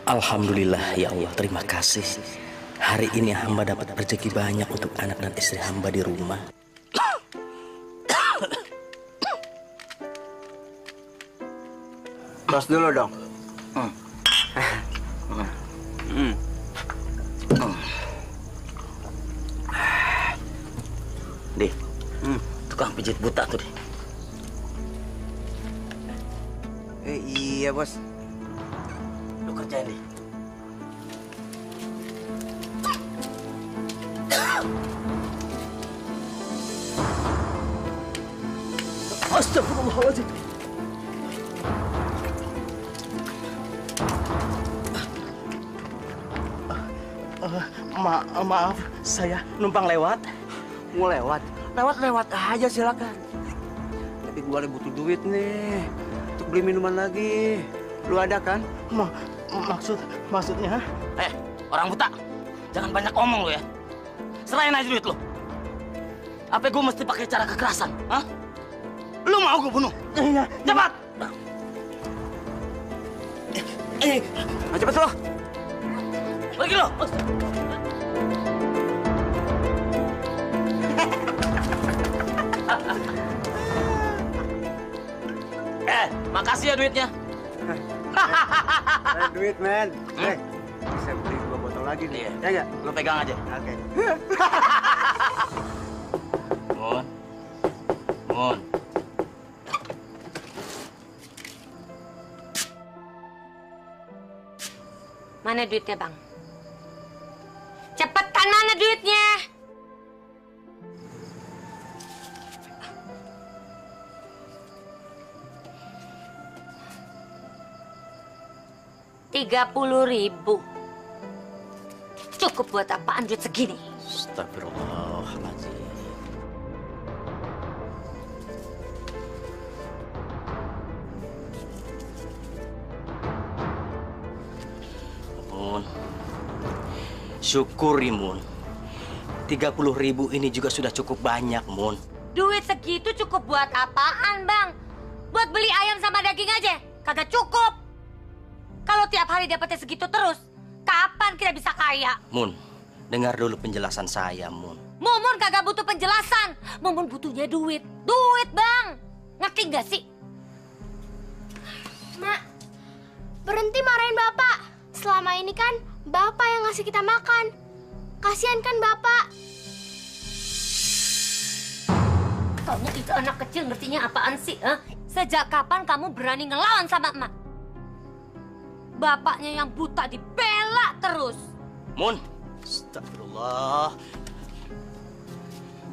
Alhamdulillah ya Allah, terima kasih. Hari ini hamba dapat rezeki banyak untuk anak dan istri hamba di rumah. Tos dulu dong. Deh, tukang pijit buta tuh deh. Iya bos. Lu kerjain deh. Astagfirullahaladzim. Maaf, saya numpang lewat. Mau lewat? Lewat aja silakan. Tapi gua lagi butuh duit nih untuk beli minuman lagi. Lu ada kan? Maksudnya? Orang buta, jangan banyak omong lo ya. Serahin aja duit lo. Apa gue mesti pakai cara kekerasan? Hah? Lu mau gue bunuh? Iya. Cepat! Cepet lo. Pergi lo! Makasih ya duitnya. Ada duit men. Bisa beli 2 botol lagi nih. Iya. Ya nggak? Lo pegang aja. Oke. Mon. Mana duitnya, Bang? Cepetan, mana duitnya? Rp30.000. Cukup buat apaan duit segini? Astagfirullahaladzim. Mun, syukuri Mun. 30.000 ini juga sudah cukup banyak, Mun. Duit segitu cukup buat apaan, Bang? Buat beli ayam sama daging aja? Kagak cukup. Kalau tiap hari dapetnya segitu terus, kapan kita bisa kaya? Mun, dengar dulu penjelasan saya, Mun. Mumun kagak butuh penjelasan. Mumun butuhnya duit. Duit, Bang. Ngerti nggak sih? Mak, berhenti marahin Bapak. Selama ini kan Bapak yang ngasih kita makan. Kasihan kan Bapak? Kamu itu anak kecil ngertinya apaan sih? Sejak kapan kamu berani ngelawan sama emak? Bapaknya yang buta dibela terus. Mun, astagfirullah.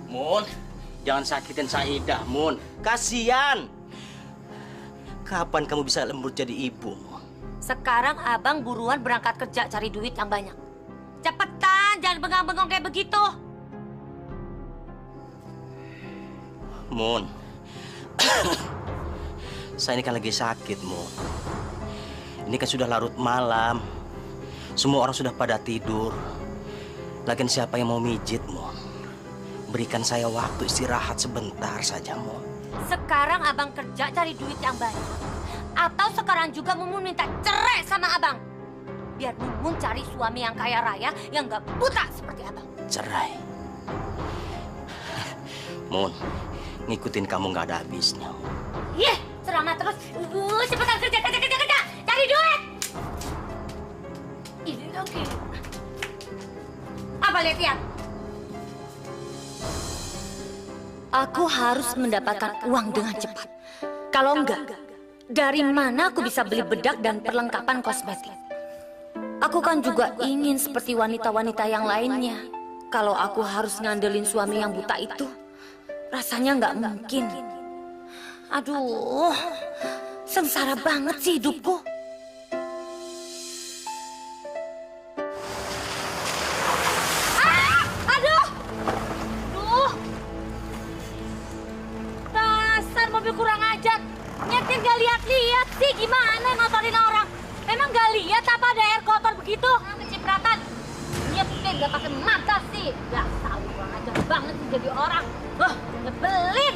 Mun, jangan sakitin Saidah, Mun. Kasian. Kapan kamu bisa lembut jadi ibu, Mun? Sekarang abang buruan berangkat kerja cari duit yang banyak. Cepetan, jangan bengang-bengong kayak begitu. Mun, saya ini kan lagi sakit, Mun. Ini kan sudah larut malam. Semua orang sudah pada tidur. Lagian siapa yang mau mijit, Mon? Berikan saya waktu istirahat sebentar saja, Mon. Sekarang abang kerja cari duit yang banyak. Atau sekarang juga Mumun minta cerai sama abang. Biar Mumun cari suami yang kaya raya yang gak buta seperti abang. Cerai? Mon, ngikutin kamu gak ada habisnya. Yeh, ceramah terus. Cepetan kerja. Cari duit. Ini lagi. Apa lihat? Aku harus mendapatkan uang dengan cepat. Kalau enggak, dari mana aku bisa beli bedak dan perlengkapan kosmetik? Aku kan juga ingin seperti wanita-wanita yang lainnya. Kalau aku harus ngandelin suami yang buta itu, rasanya nggak mungkin. Aduh, sengsara banget sih hidupku. Mobil kurang ajar, nyetir gak lihat-lihat sih, gimana ngotorin orang? Memang gak lihat apa ada air kotor begitu? Kecipratan, nyetir gak pakai mata sih. Gak tahu, kurang ajar banget sih jadi orang. Nyebelin.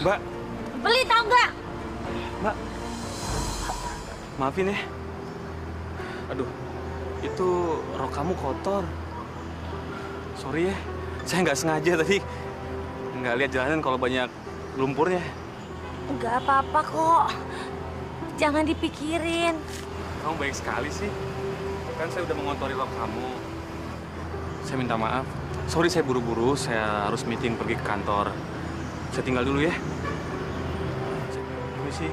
Mbak. Beli tau nggak? Mbak. Maafin ya. Aduh, itu rok kamu kotor. Sorry ya, saya nggak sengaja tadi nggak lihat jalanan kalau banyak lumpurnya. Nggak apa-apa kok. Jangan dipikirin. Kamu baik sekali sih. Kan saya udah mengotori rok kamu. Saya minta maaf. Sorry saya buru-buru, saya harus meeting pergi ke kantor. Saya tinggal dulu ya. Permisi.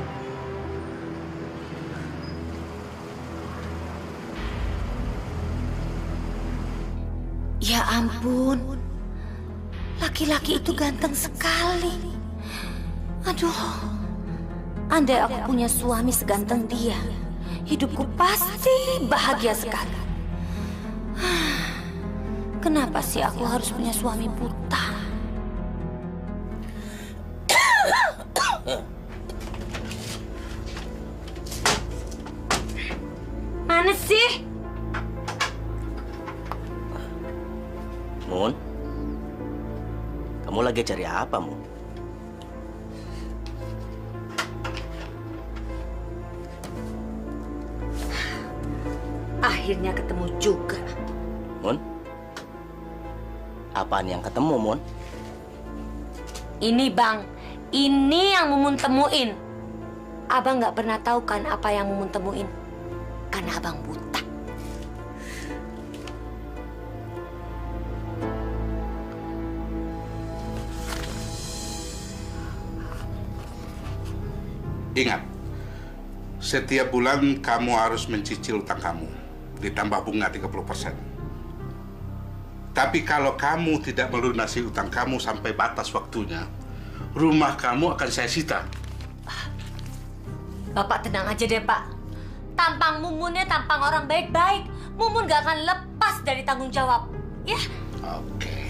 Ya ampun, laki-laki itu ganteng sekali. Aduh, andai aku punya suami seganteng dia, hidupku pasti bahagia sekali. Kenapa sih aku harus punya suami buta? Mana sih? Mun, kamu lagi cari apa, Mun? Akhirnya ketemu juga. Mun? Apaan yang ketemu, Mun? Ini Bang, ini yang Mumun temuin. Abang nggak pernah tahu kan apa yang Mumun temuin? Karena abang buta. Ingat, setiap bulan kamu harus mencicil utang kamu, ditambah bunga 30%. Tapi kalau kamu tidak melunasi utang kamu sampai batas waktunya, rumah kamu akan saya sita. Bapak tenang aja deh, Pak. Tampang Mumunnya tampang orang baik-baik. Mumun gak akan lepas dari tanggung jawab. Ya? Oke.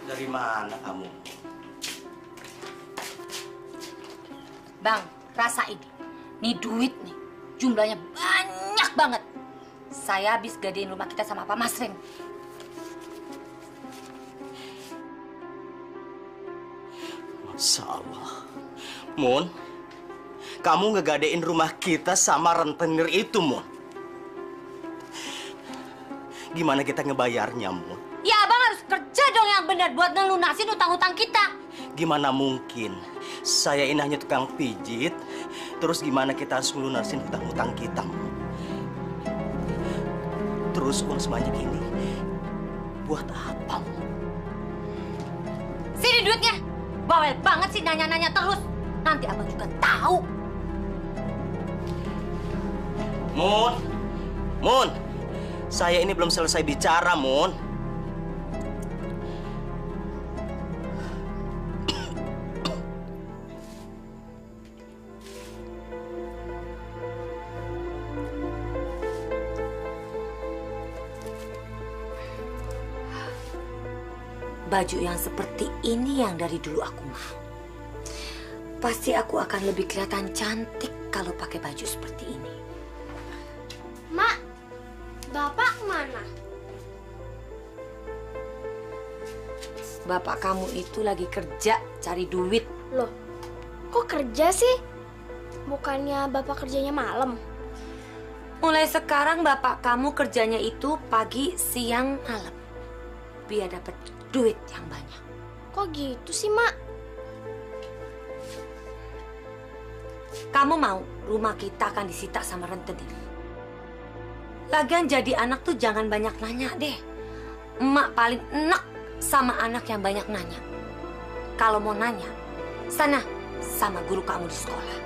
Dari mana kamu? Bang, rasain. Nih duit nih, jumlahnya banyak banget. Saya habis gadein rumah kita sama Pak Masrin. Masya Allah. Mun, kamu ngegadein rumah kita sama rentenir itu, Mun. Gimana kita ngebayarnya, Mun? Ya abang harus kerja dong yang benar buat ngelunasin utang-utang kita. Gimana mungkin? Saya ini hanya tukang pijit. Terus gimana kita harus ngelunasin utang-utang kita, Mun? Terus uang sebanyak ini buat apa, Mun? Sini duitnya. Bawel banget sih nanya-nanya terus. Nanti abang juga tahu. Mun, Mun, saya ini belum selesai bicara, Mun. baju yang seperti ini yang dari dulu aku mau. Pasti aku akan lebih kelihatan cantik kalau pakai baju seperti ini. Mak, Bapak kemana? Bapak kamu itu lagi kerja cari duit. Loh, kok kerja sih? Bukannya Bapak kerjanya malam? Mulai sekarang bapak kamu kerjanya itu pagi, siang, malam. Biar dapat duit yang banyak. Kok gitu sih, Mak? Kamu mau rumah kita akan disita sama rentenir. Lagian jadi anak tuh jangan banyak nanya deh. Emak paling enak sama anak yang banyak nanya. Kalau mau nanya, sana sama guru kamu di sekolah.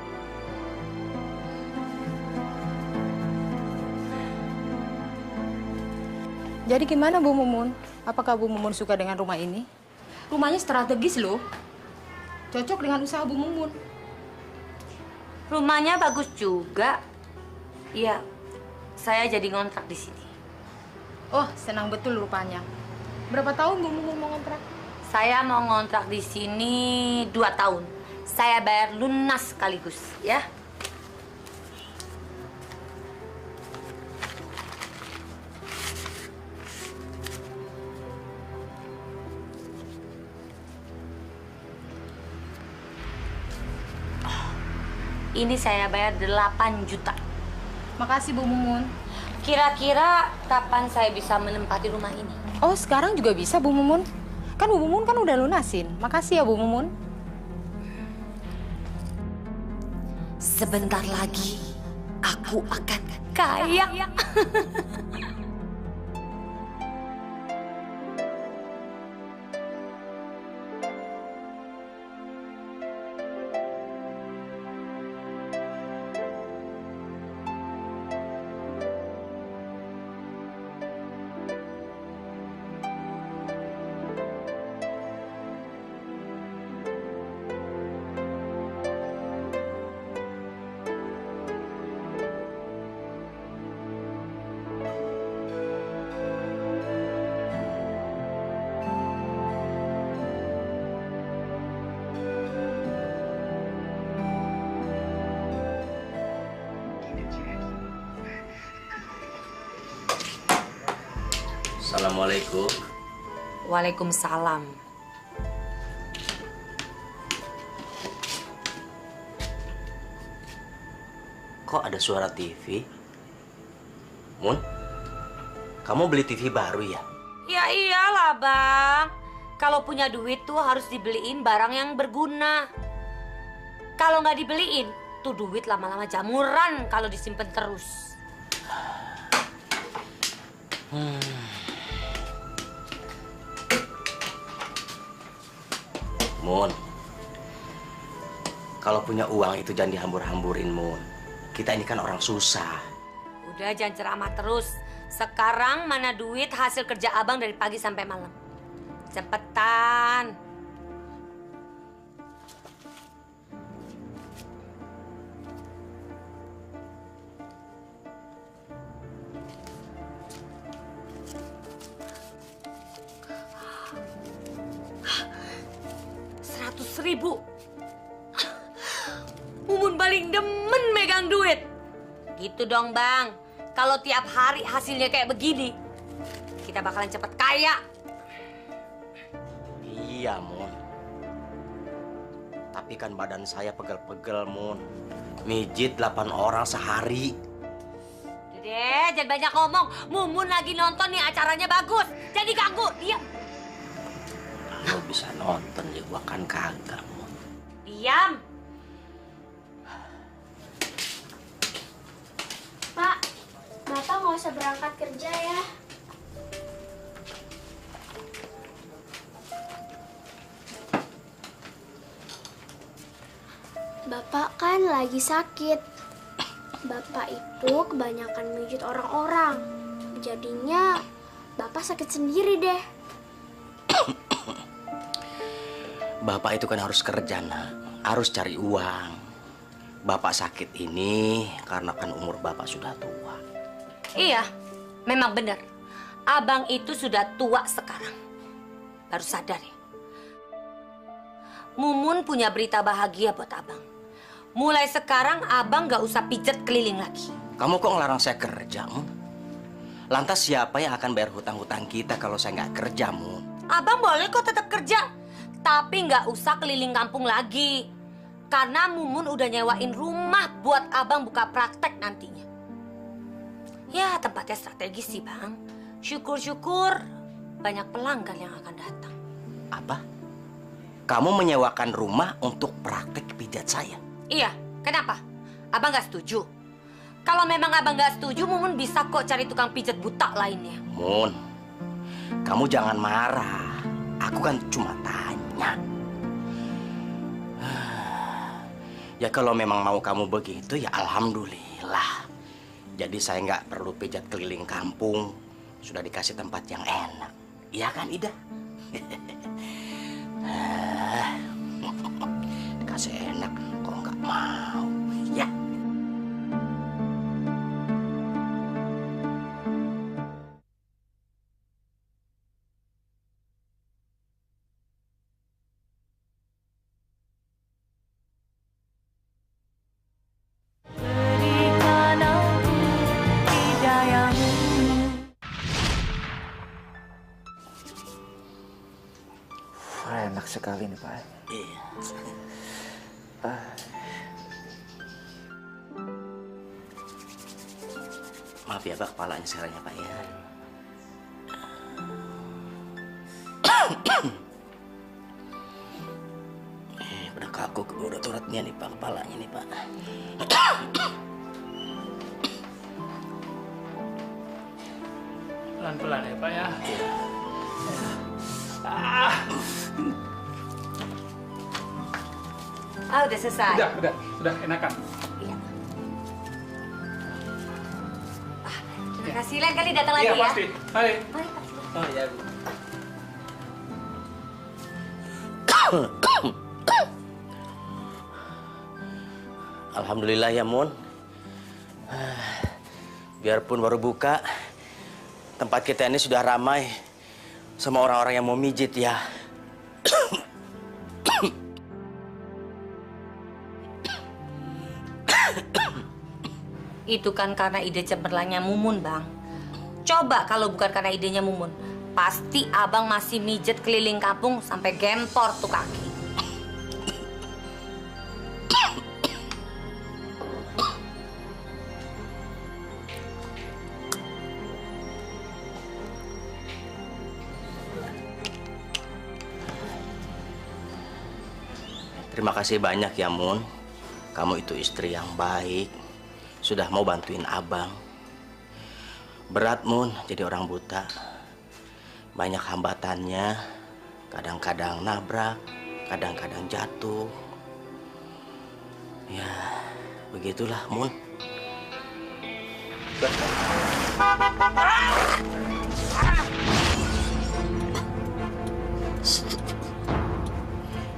Jadi gimana Bu Mumun? Apakah Bu Mumun suka dengan rumah ini? Rumahnya strategis loh. Cocok dengan usaha Bu Mumun. Rumahnya bagus juga. Iya, saya jadi ngontrak di sini. Oh, senang betul rupanya. Berapa tahun Bu Mumun mau ngontrak? Saya mau ngontrak di sini 2 tahun. Saya bayar lunas sekaligus, ya. Ini saya bayar 8 juta. Makasih Bu Mumun. Kira-kira kapan saya bisa menempati rumah ini? Oh, sekarang juga bisa Bu Mumun. Kan Bu Mumun kan udah lunasin. Makasih ya Bu Mumun. Sebentar lagi aku akan kaya. Assalamualaikum. Waalaikumsalam. Kok ada suara TV? Mun, kamu beli TV baru ya? Ya iyalah Bang. Kalau punya duit tuh harus dibeliin barang yang berguna. Kalau nggak dibeliin, tuh duit lama-lama jamuran kalau disimpan terus. Mun, kalau punya uang itu jangan dihambur-hamburin, Mun. Kita ini kan orang susah. Udah jangan ceramah terus. Sekarang mana duit hasil kerja abang dari pagi sampai malam? Cepetan. Ribu. Mumun paling demen megang duit. Gitu dong Bang. Kalau tiap hari hasilnya kayak begini, kita bakalan cepet kaya. Iya, Mun. Tapi kan badan saya pegel-pegel, Mun. Mijit 8 orang sehari. Deh, jangan banyak ngomong. Mumun lagi nonton nih, acaranya bagus. Jadi ganggu, diam. Lo bisa nonton ya, gua kan kagak, Mun. Diam. Pak, Bapak nggak usah berangkat kerja ya. Bapak kan lagi sakit. Bapak itu kebanyakan mijit orang-orang. Jadinya Bapak sakit sendiri deh. Bapak itu kan harus kerja, Nak. Harus cari uang. Bapak sakit ini karena kan umur Bapak sudah tua. Iya, memang benar. Abang itu sudah tua sekarang. baru sadar ya. Mumun punya berita bahagia buat abang. Mulai sekarang abang gak usah pijet keliling lagi. Kamu kok ngelarang saya kerja, Mun? Lantas siapa yang akan bayar hutang-hutang kita kalau saya nggak kerja, Mun? Abang boleh kok tetap kerja, tapi nggak usah keliling kampung lagi. Karena Mumun udah nyewain rumah buat abang buka praktek nantinya. Ya, tempatnya strategis sih, Bang. Syukur-syukur banyak pelanggan yang akan datang. Apa? Kamu menyewakan rumah untuk praktek pijat saya? Iya, kenapa? Abang nggak setuju? Kalau memang abang nggak setuju, Mumun bisa kok cari tukang pijat buta lainnya. Mun, kamu jangan marah. Aku kan cuma tanya. Ya kalau memang mau kamu begitu, ya alhamdulillah. Jadi saya nggak perlu pijat keliling kampung. Sudah dikasih tempat yang enak. Iya kan, Ida? Dikasih enak, kok nggak mau? Ya. Enak sekali nih, Pak. Iya. Maaf ya, Pak, kepalanya sekarang ya, Pak ya. Udah kaku, udah turutnya nih, Pak, kepalanya nih, Pak. Pelan-pelan ya, Pak ya. Udah selesai. Udah enakan. Iya. Terima kasih, lain kali datang lagi Iya, ya. pasti. Hai. Mari, Pak. Oh iya, Bu. Alhamdulillah ya, Mun. Biarpun baru buka, tempat kita ini sudah ramai sama orang-orang yang mau mijit ya. Itu kan karena ide cemerlangnya Mumun, Bang. Coba kalau bukan karena idenya Mumun, pasti abang masih mijet keliling kampung sampai gempor tuh kaki. Terima kasih banyak ya, Mun. Kamu itu istri yang baik. Sudah mau bantuin abang. Berat, Mun, jadi orang buta. Banyak hambatannya. Kadang-kadang nabrak, kadang-kadang jatuh. Ya, begitulah, Mun.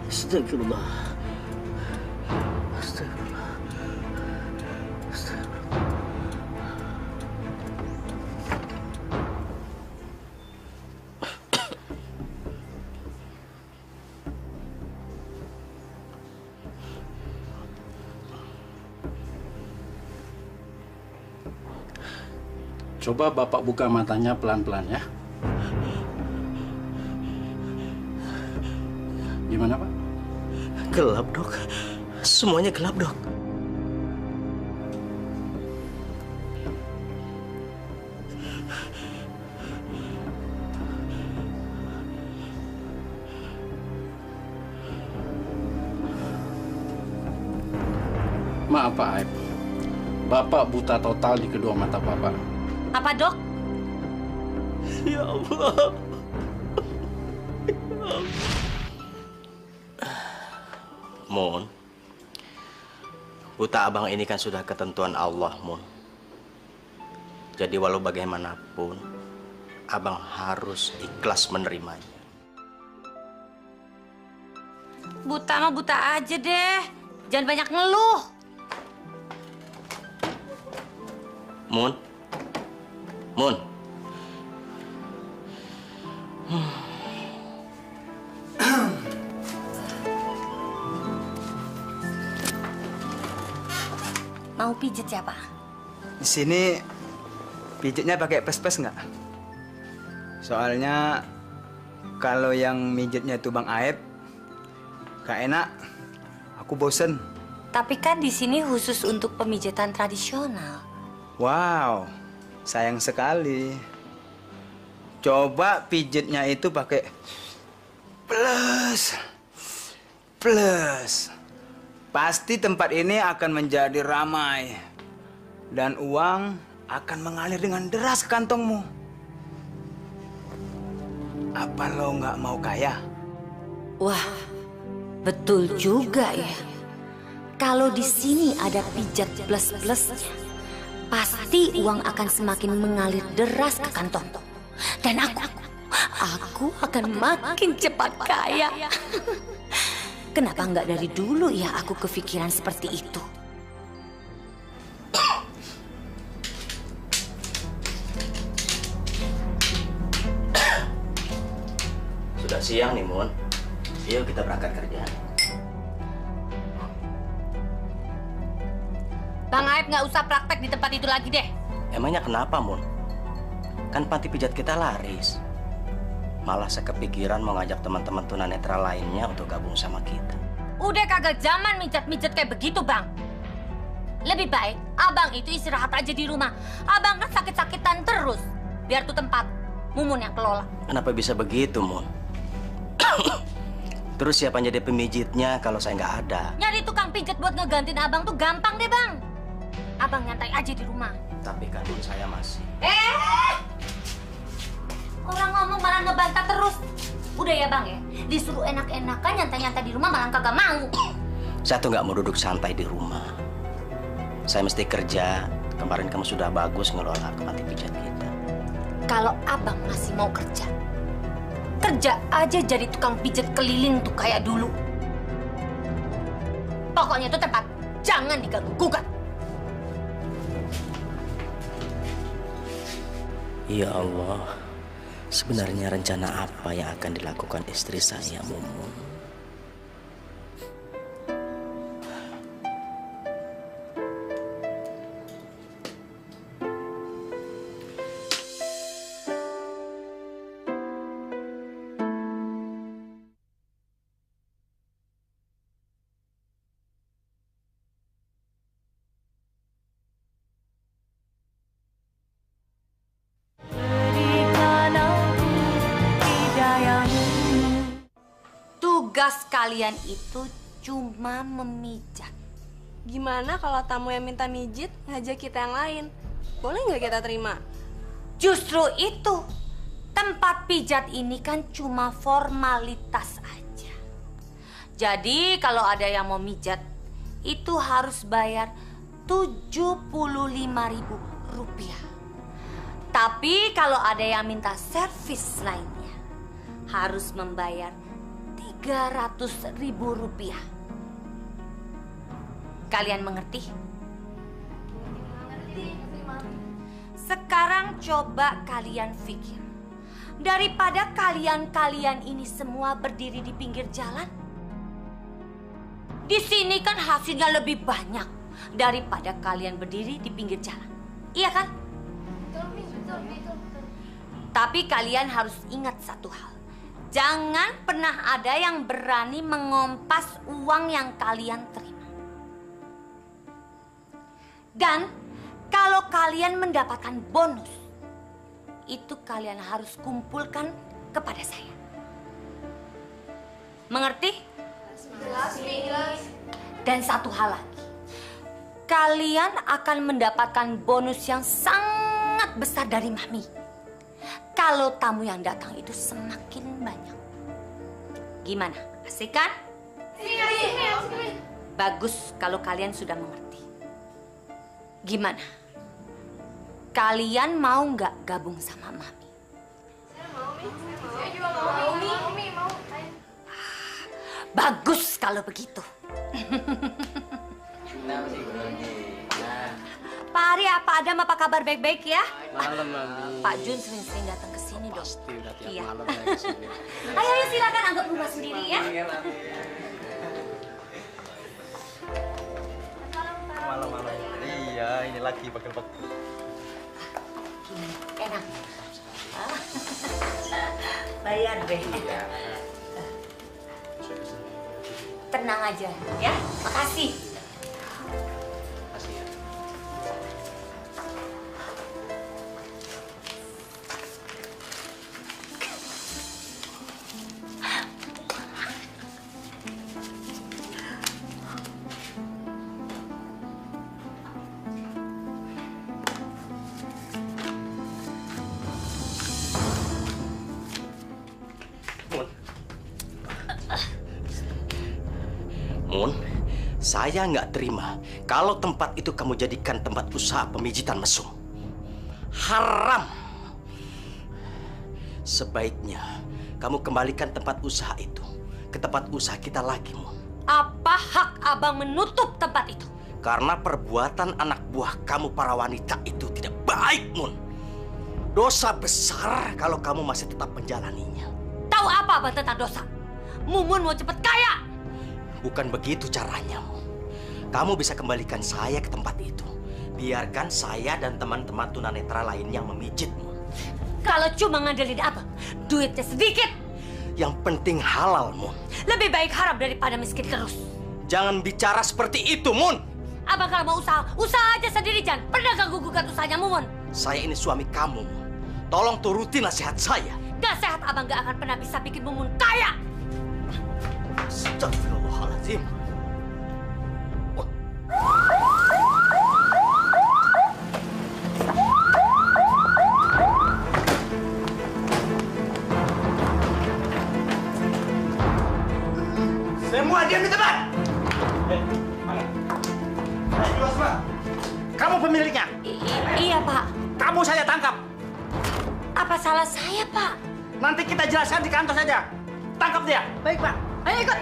Astagfirullah. Astagfirullah. Astagfirullah. Coba Bapak buka matanya pelan-pelan ya. Gimana, Pak? Gelap, Dok. Semuanya gelap, Dok. Maaf, Pak Aib. Bapak buta total di kedua mata Bapak. Apa, Dok? Ya Allah. Mun, buta abang ini kan sudah ketentuan Allah, Mun. Jadi walau bagaimanapun, abang harus ikhlas menerimanya. Buta mah buta aja deh. Jangan banyak ngeluh. Mun, Mun. Mau pijet ya, Pak? Di sini pijitnya pakai pes-pes nggak? Soalnya kalau yang mijitnya itu Bang Aep, gak enak. Aku bosen. Tapi kan di sini khusus untuk pemijetan tradisional. Wow, sayang sekali. Coba pijitnya itu pakai plus. Pasti tempat ini akan menjadi ramai. Dan uang akan mengalir dengan deras ke kantongmu. Apa lo nggak mau kaya? Wah, betul juga ya. Kalau di sini ada pijat plus-plusnya, pasti uang akan semakin mengalir deras ke kantong. Dan aku akan makin cepat kaya. Kenapa nggak dari dulu ya aku kepikiran seperti itu? Sudah siang nih, Mun. Yuk kita berangkat kerja. Bang Aep nggak usah praktek di tempat itu lagi deh. Emangnya kenapa, Mun? Kan panti pijat kita laris. Malah saya kepikiran mau ngajak teman-teman tunanetra lainnya untuk gabung sama kita. Udah kagak zaman mijat-mijat kayak begitu, Bang. Lebih baik abang itu istirahat aja di rumah. Abang kan sakit-sakitan terus. Biar tuh tempat Mumun yang kelola. Kenapa bisa begitu, Mun? Terus siapa yang jadi pemijitnya kalau saya nggak ada? Nyari tukang pijat buat ngegantiin abang tuh gampang deh, Bang. Abang nyantai aja di rumah. Tapi kandung saya masih. Orang ngomong malah ngebantah terus. Udah ya, Bang ya. Disuruh enak-enakan nyantai-nyantai di rumah malah kagak mau. Saya tuh nggak mau duduk santai di rumah. Saya mesti kerja. Kemarin kamu sudah bagus ngelola panti pijat kita. Kalau abang masih mau kerja, kerja aja jadi tukang pijat keliling tuh kayak dulu. Pokoknya itu tempat jangan diganggu-gugat. Ya Allah, sebenarnya rencana apa yang akan dilakukan istri saya, Mumun? Tugas kalian itu cuma memijat. Gimana kalau tamu yang minta mijit ngajak kita yang lain? Boleh nggak kita terima? Justru itu. Tempat pijat ini kan cuma formalitas aja. Jadi kalau ada yang mau mijat, itu harus bayar Rp75.000. Tapi kalau ada yang minta servis lainnya, harus membayar Rp300.000. Kalian mengerti? Sekarang coba kalian pikir. Daripada kalian ini semua berdiri di pinggir jalan, di sini kan hasilnya lebih banyak daripada kalian berdiri di pinggir jalan. Iya kan? Betul. Tapi kalian harus ingat satu hal. Jangan pernah ada yang berani mengompas uang yang kalian terima. Dan kalau kalian mendapatkan bonus, itu kalian harus kumpulkan kepada saya. Mengerti? Jelas. Dan satu hal lagi. Kalian akan mendapatkan bonus yang sangat besar dari Mami. Kalau tamu yang datang itu semakin banyak. Gimana? Asik kan? Asik. Bagus kalau kalian sudah mengerti. Gimana? Kalian mau nggak gabung sama Mami? Saya juga mau. Mau. Bagus kalau begitu. Pak Ari, apa Adam, apa kabar baik-baik ya? Malam, Mami. Pak Jun sering-sering datang ke sini dong. Pasti udah tiap Iya. malam saya kesini. Ayo silakan anggap rumah sendiri ya. Malam-malam. Ya, ini lagi bagel-bagel. Enak. Bayar deh. Tenang aja, ya. Makasih. Makasih ya. Mun, saya nggak terima kalau tempat itu kamu jadikan tempat usaha pemijitan mesum. Haram. Sebaiknya kamu kembalikan tempat usaha itu ke tempat usaha kita lagi, Mun. Apa hak abang menutup tempat itu? Karena perbuatan anak buah kamu para wanita itu tidak baik, Mun. Dosa besar kalau kamu masih tetap menjalaninya. Tahu apa abang tentang dosa? Mumun mau cepet kaya. Bukan begitu caranya, Mun. Kamu bisa kembalikan saya ke tempat itu. Biarkan saya dan teman-teman tunanetra lainnya memijit, Mun. Kalau cuma ngandelin abang, duitnya sedikit. Yang penting halal, Mun. Lebih baik haram daripada miskin terus. Jangan bicara seperti itu, Mun. Abang kalau mau usaha, usaha aja sendiri, jangan pernah ganggu-gugat usahanya Mumun. Saya ini suami kamu, Mun. Tolong turuti nasihat saya. Gak sehat abang gak akan pernah bisa bikin Mumun kaya. Astagfirullahaladzim. Semua diam di tempat. Kamu pemiliknya? Iya, Pak. Kamu saya tangkap. Apa salah saya, Pak? Nanti kita jelaskan di kantor saja. Tangkap dia. Baik, Pak. Ayo ikut.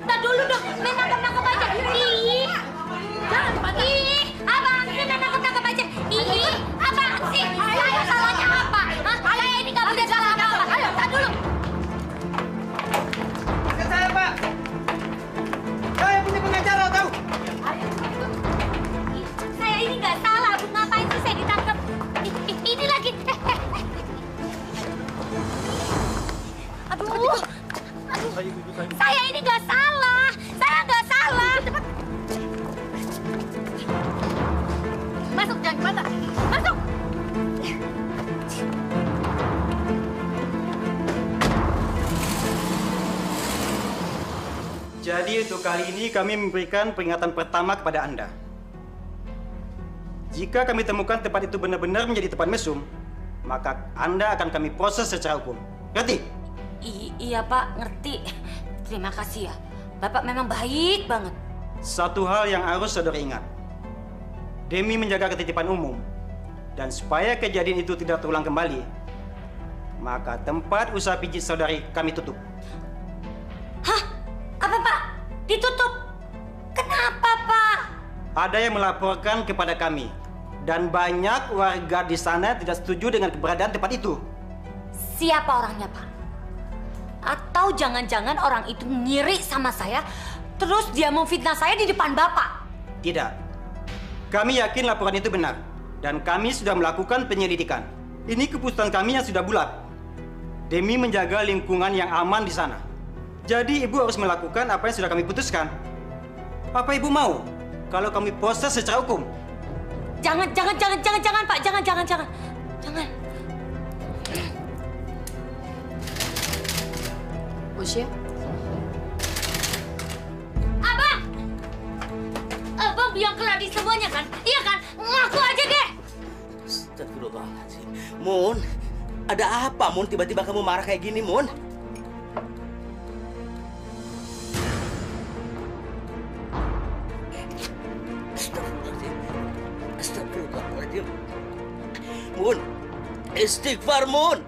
Ntar dulu dong. Main nangkep-nangkep aja. Ih. Jangan, Pak. Ih, abang sih main nangkep-nangkep aja. Ih, abang sih. Saya salahnya apa? Hah? Saya ini nggak punya salah apa-apa. Ayo, ntar dulu. Ke saya, Pak. Saya punya pengacara, tahu? Saya ini nggak salah. Bu, ngapain sih saya ditangkap? Ini lagi. Aduh. Saya ini nggak salah. Saya nggak salah. Masuk, jangan kemana. Masuk. Jadi untuk kali ini kami memberikan peringatan pertama kepada Anda. Jika kami temukan tempat itu benar-benar menjadi tempat mesum, maka Anda akan kami proses secara hukum. Ngerti? Iya, Pak, ngerti. Terima kasih ya. Bapak memang baik banget. Satu hal yang harus saudara ingat. Demi menjaga ketitipan umum, dan supaya kejadian itu tidak terulang kembali, maka tempat usaha pijit saudari kami tutup. Hah? Apa, Pak? Ditutup? Kenapa, Pak? Ada yang melaporkan kepada kami, dan banyak warga di sana tidak setuju dengan keberadaan tempat itu. Siapa orangnya, Pak? Atau jangan-jangan orang itu ngiri sama saya, terus dia mau fitnah saya di depan Bapak? Tidak. Kami yakin laporan itu benar, dan kami sudah melakukan penyelidikan. Ini keputusan kami yang sudah bulat, demi menjaga lingkungan yang aman di sana. Jadi ibu harus melakukan apa yang sudah kami putuskan. Apa ibu mau kalau kami proses secara hukum? Jangan, Pak. Jangan. Usia? Abang biang keladi semuanya kan? Iya kan? Ngaku aja deh. Astagfirullahaladzim. Mun, ada apa, Mun? Tiba-tiba kamu marah kayak gini, Mun? Astagfirullahaladzim. Mun, istighfar, Mun.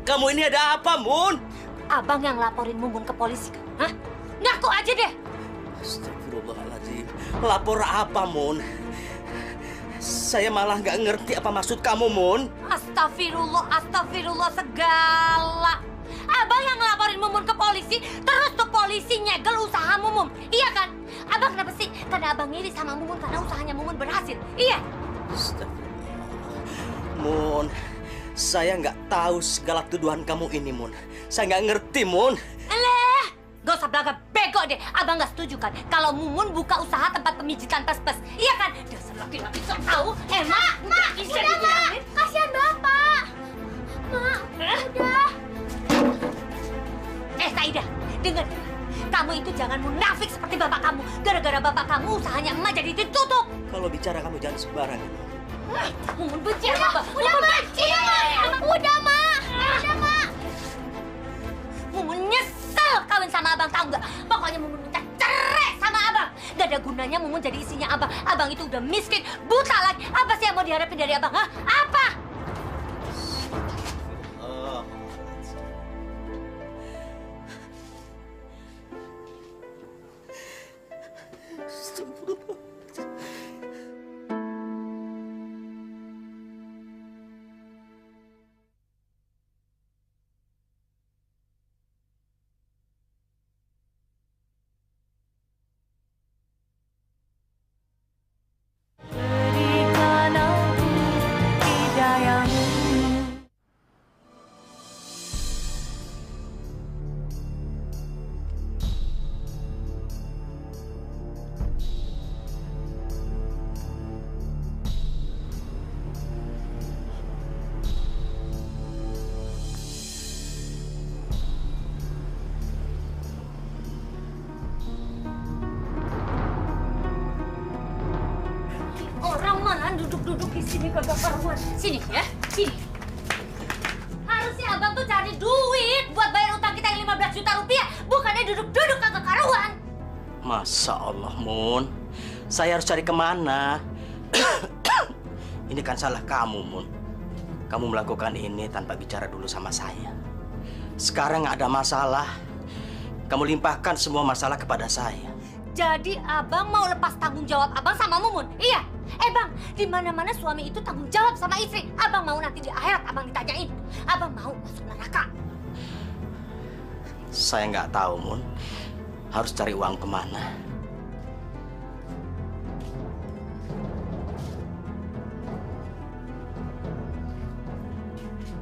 Kamu ini ada apa, Mun? Abang yang laporin Mumun ke polisi kan? Hah? Ngaku aja deh. Astagfirullahaladzim. Lapor apa, Mun? Saya malah nggak ngerti apa maksud kamu, Mun. Astagfirullah segala. Abang yang ngelaporin Mumun ke polisi, terus tuh polisi nyegel usaha Mumun. Iya kan? Abang kenapa sih? Karena abang ngiri sama Mumun karena usahanya Mumun berhasil. Iya. Mun, saya nggak tahu segala tuduhan kamu ini, Mun. Saya nggak ngerti, Mun. Eleh, gak usah belaga bego deh. Abang nggak setuju kan kalau Mumun buka usaha tempat pemijitan pes-pes. Iya kan? Dasar laki-laki sok tahu. Mak, udah Mak, kasihan Bapak. Mak, udah. Saida, dengar. Kamu itu jangan munafik seperti bapak kamu. Gara-gara bapak kamu usahanya emak jadi ditutup. Kalau bicara kamu jangan sembarangan. Mumun benci sama abang. Udah, Mak. Udah, Mak. Mumun nyesel kawin sama abang, tahu nggak? Pokoknya Mumun minta cerai sama abang. Gak ada gunanya Mumun jadi isinya abang. Abang itu udah miskin, buta lagi. Apa sih yang mau diharapin dari abang? Hah? Apa? Duduk-duduk di sini kagak karuan. Sini ya, sini. Harusnya abang tuh cari duit buat bayar utang kita yang 15 juta rupiah, bukannya duduk-duduk kagak karuan. Masa Allah, Mun. Saya harus cari kemana? Ini kan salah kamu, Mun. Kamu melakukan ini tanpa bicara dulu sama saya. Sekarang nggak ada masalah. Kamu limpahkan semua masalah kepada saya. Jadi abang mau lepas tanggung jawab abang sama Mumun? Iya. Bang, di mana-mana suami itu tanggung jawab sama istri. Abang mau nanti di akhirat abang ditanyain. Abang mau masuk neraka? Saya nggak tahu, Mun. Harus cari uang kemana?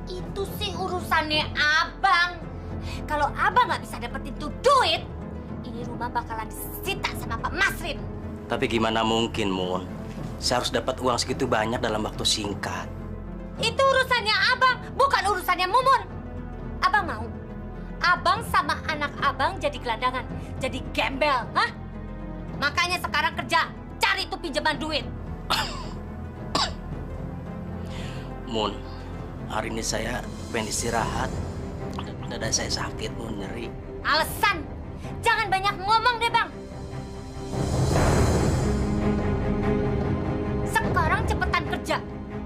Itu sih urusannya abang. Kalau abang nggak bisa dapetin tuh duit, ini rumah bakalan disita sama Pak Masrin. Tapi gimana mungkin, Mun? Saya harus dapat uang segitu banyak dalam waktu singkat. Itu urusannya abang, bukan urusannya Mumun. Abang mau? Abang sama anak abang jadi gelandangan, jadi gembel, hah? Makanya sekarang kerja, cari tuh pinjaman duit. Mun, hari ini saya pengen istirahat. Dada saya sakit, Mun, nyeri. Alasan, jangan banyak ngomong deh, Bang. Sekarang cepetan kerja.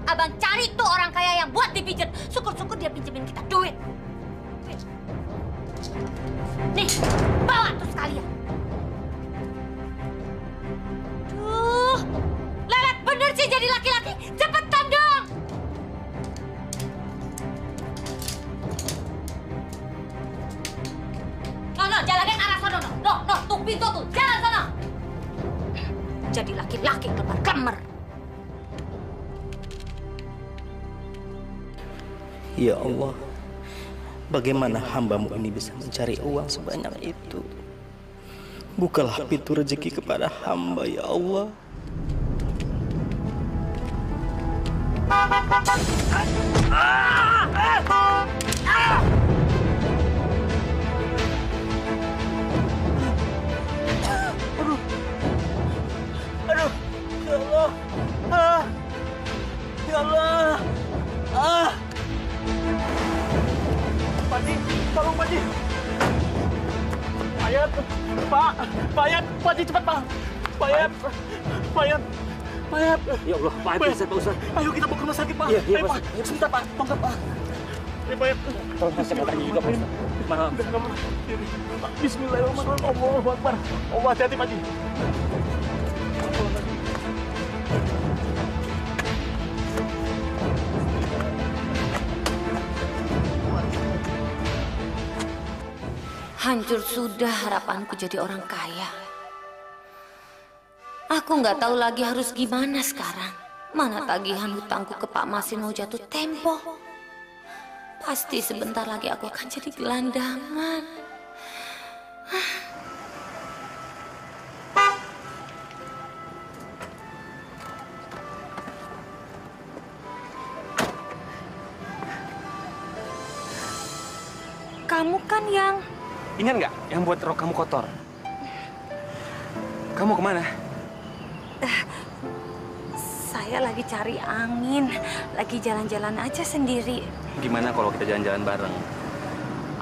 Abang cari tuh orang kaya yang buat dipijet. Syukur-syukur dia pinjemin kita duit. Nih, bawa tuh sekalian. Duh, lelet bener sih jadi laki-laki. Cepetan dong. No, jalannya ke arah sono, no, tuh pintu tuh, jalan sono. Jadi laki-laki kelemar-kelemar. Ya Allah, bagaimana hamba-Mu ini bisa mencari uang sebanyak itu? Bukalah pintu rezeki kepada hamba, ya Allah. Aduh, ya Allah. Ya Allah. Pakji, tolong Pakji. Payat, Pak. Payat, Pakji cepat, Pak. Payat. Ya Allah, Pak Ustaz, Pak Ustaz. Ayo kita bawa ke rumah sakit, Pak. Iya, Ayo, Pak. Sebentar, Pak. Tongkat, Pak. Ayo, Payat. Tolong kasih katanya juga, Pak Ustaz. Maaf. Bismillahirrahmanirrahim. Allahu Akbar. Allah, hati-hati, Pakji. Hancur sudah harapanku jadi orang kaya. Aku nggak tahu lagi harus gimana sekarang. Mana tagihan hutangku ke Pak Masin mau jatuh tempo. Pasti sebentar lagi aku akan jadi gelandangan. Kamu kan yang... Ingat nggak yang buat rok kamu kotor? Kamu kemana? Saya lagi cari angin, lagi jalan-jalan aja sendiri. Gimana kalau kita jalan-jalan bareng?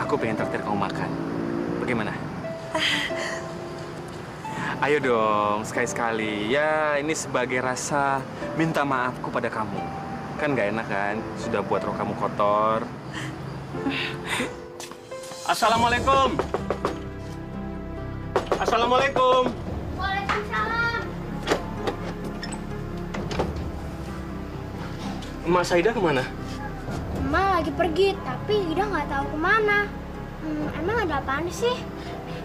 Aku pengen traktir kamu makan. Bagaimana? Ayo dong, sekali-sekali. Ya, ini sebagai rasa minta maafku pada kamu. Kan nggak enak kan? Sudah buat rok kamu kotor. Assalamualaikum. Assalamualaikum. Waalaikumsalam. Emak Saida kemana? Emak lagi pergi, tapi Ida nggak tahu kemana. Emang ada apaan sih?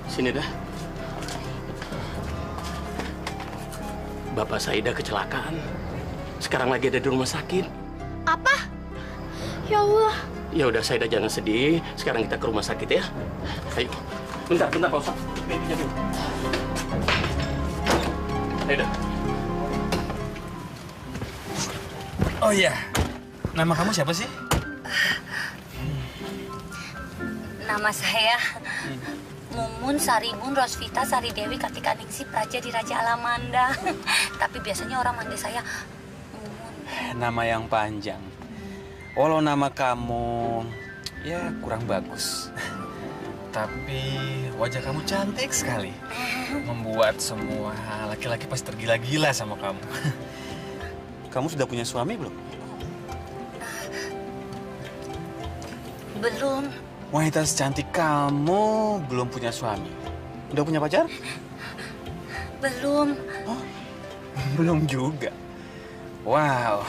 Sini dah. Bapak Saida kecelakaan. Sekarang lagi ada di rumah sakit. Apa? Ya Allah. Ya udah Saida jangan sedih. Sekarang kita ke rumah sakit ya. Ayo. Bentar Pak Ustaz. Ayo dah. Oh iya. Nama kamu siapa sih? Nama saya Mumun Sarimun Rosvita Sari Dewi Kartika Ningsi Praja di Raja Alamanda. Tapi biasanya orang manggil saya Mumun. Nama yang panjang. Walau nama kamu ya kurang bagus. Tapi wajah kamu cantik sekali. Membuat semua laki-laki pasti tergila-gila sama kamu. Kamu sudah punya suami belum? Belum. Wanita secantik kamu belum punya suami. Udah punya pacar? Belum. Oh, belum juga. Wow.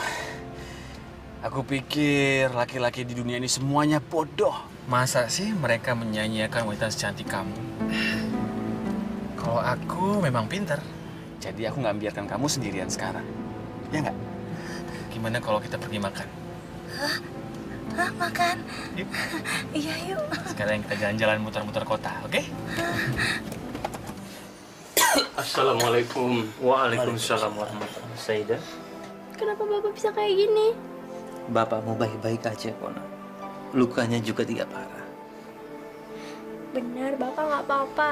Aku pikir laki-laki di dunia ini semuanya bodoh. Masa sih mereka menyanyiakan wanita secantik kamu? Kalau aku memang pintar. Jadi aku nggak biarkan kamu sendirian sekarang. Ya nggak? Gimana kalau kita pergi makan? Hah, makan? Yuk. Iya, yuk. Sekarang kita jalan-jalan muter-muter kota, oke? Assalamualaikum. Waalaikumsalam warahmatullahi wabarakatuh. Saida. Kenapa Bapak bisa kayak gini? Bapakmu baik-baik aja, Kona. Lukanya juga tidak parah. Benar, Bapak nggak apa-apa.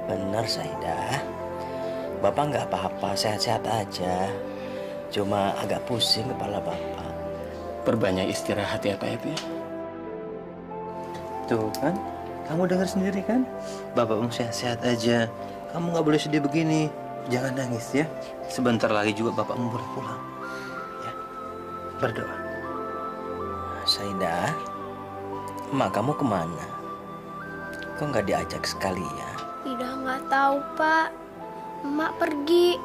Benar, Saida. Bapak nggak apa-apa, sehat-sehat aja. Cuma agak pusing kepala Bapak. Perbanyak istirahat ya Pak Epi. Tuh kan, kamu dengar sendiri kan? Bapakmu sehat-sehat aja. Kamu nggak boleh sedih begini. Jangan nangis ya. Sebentar lagi juga bapakmu boleh pulang. Ya, berdoa. Saida, emak kamu kemana? Kok nggak diajak sekalian? Ida nggak tahu, Pak. Emak pergi.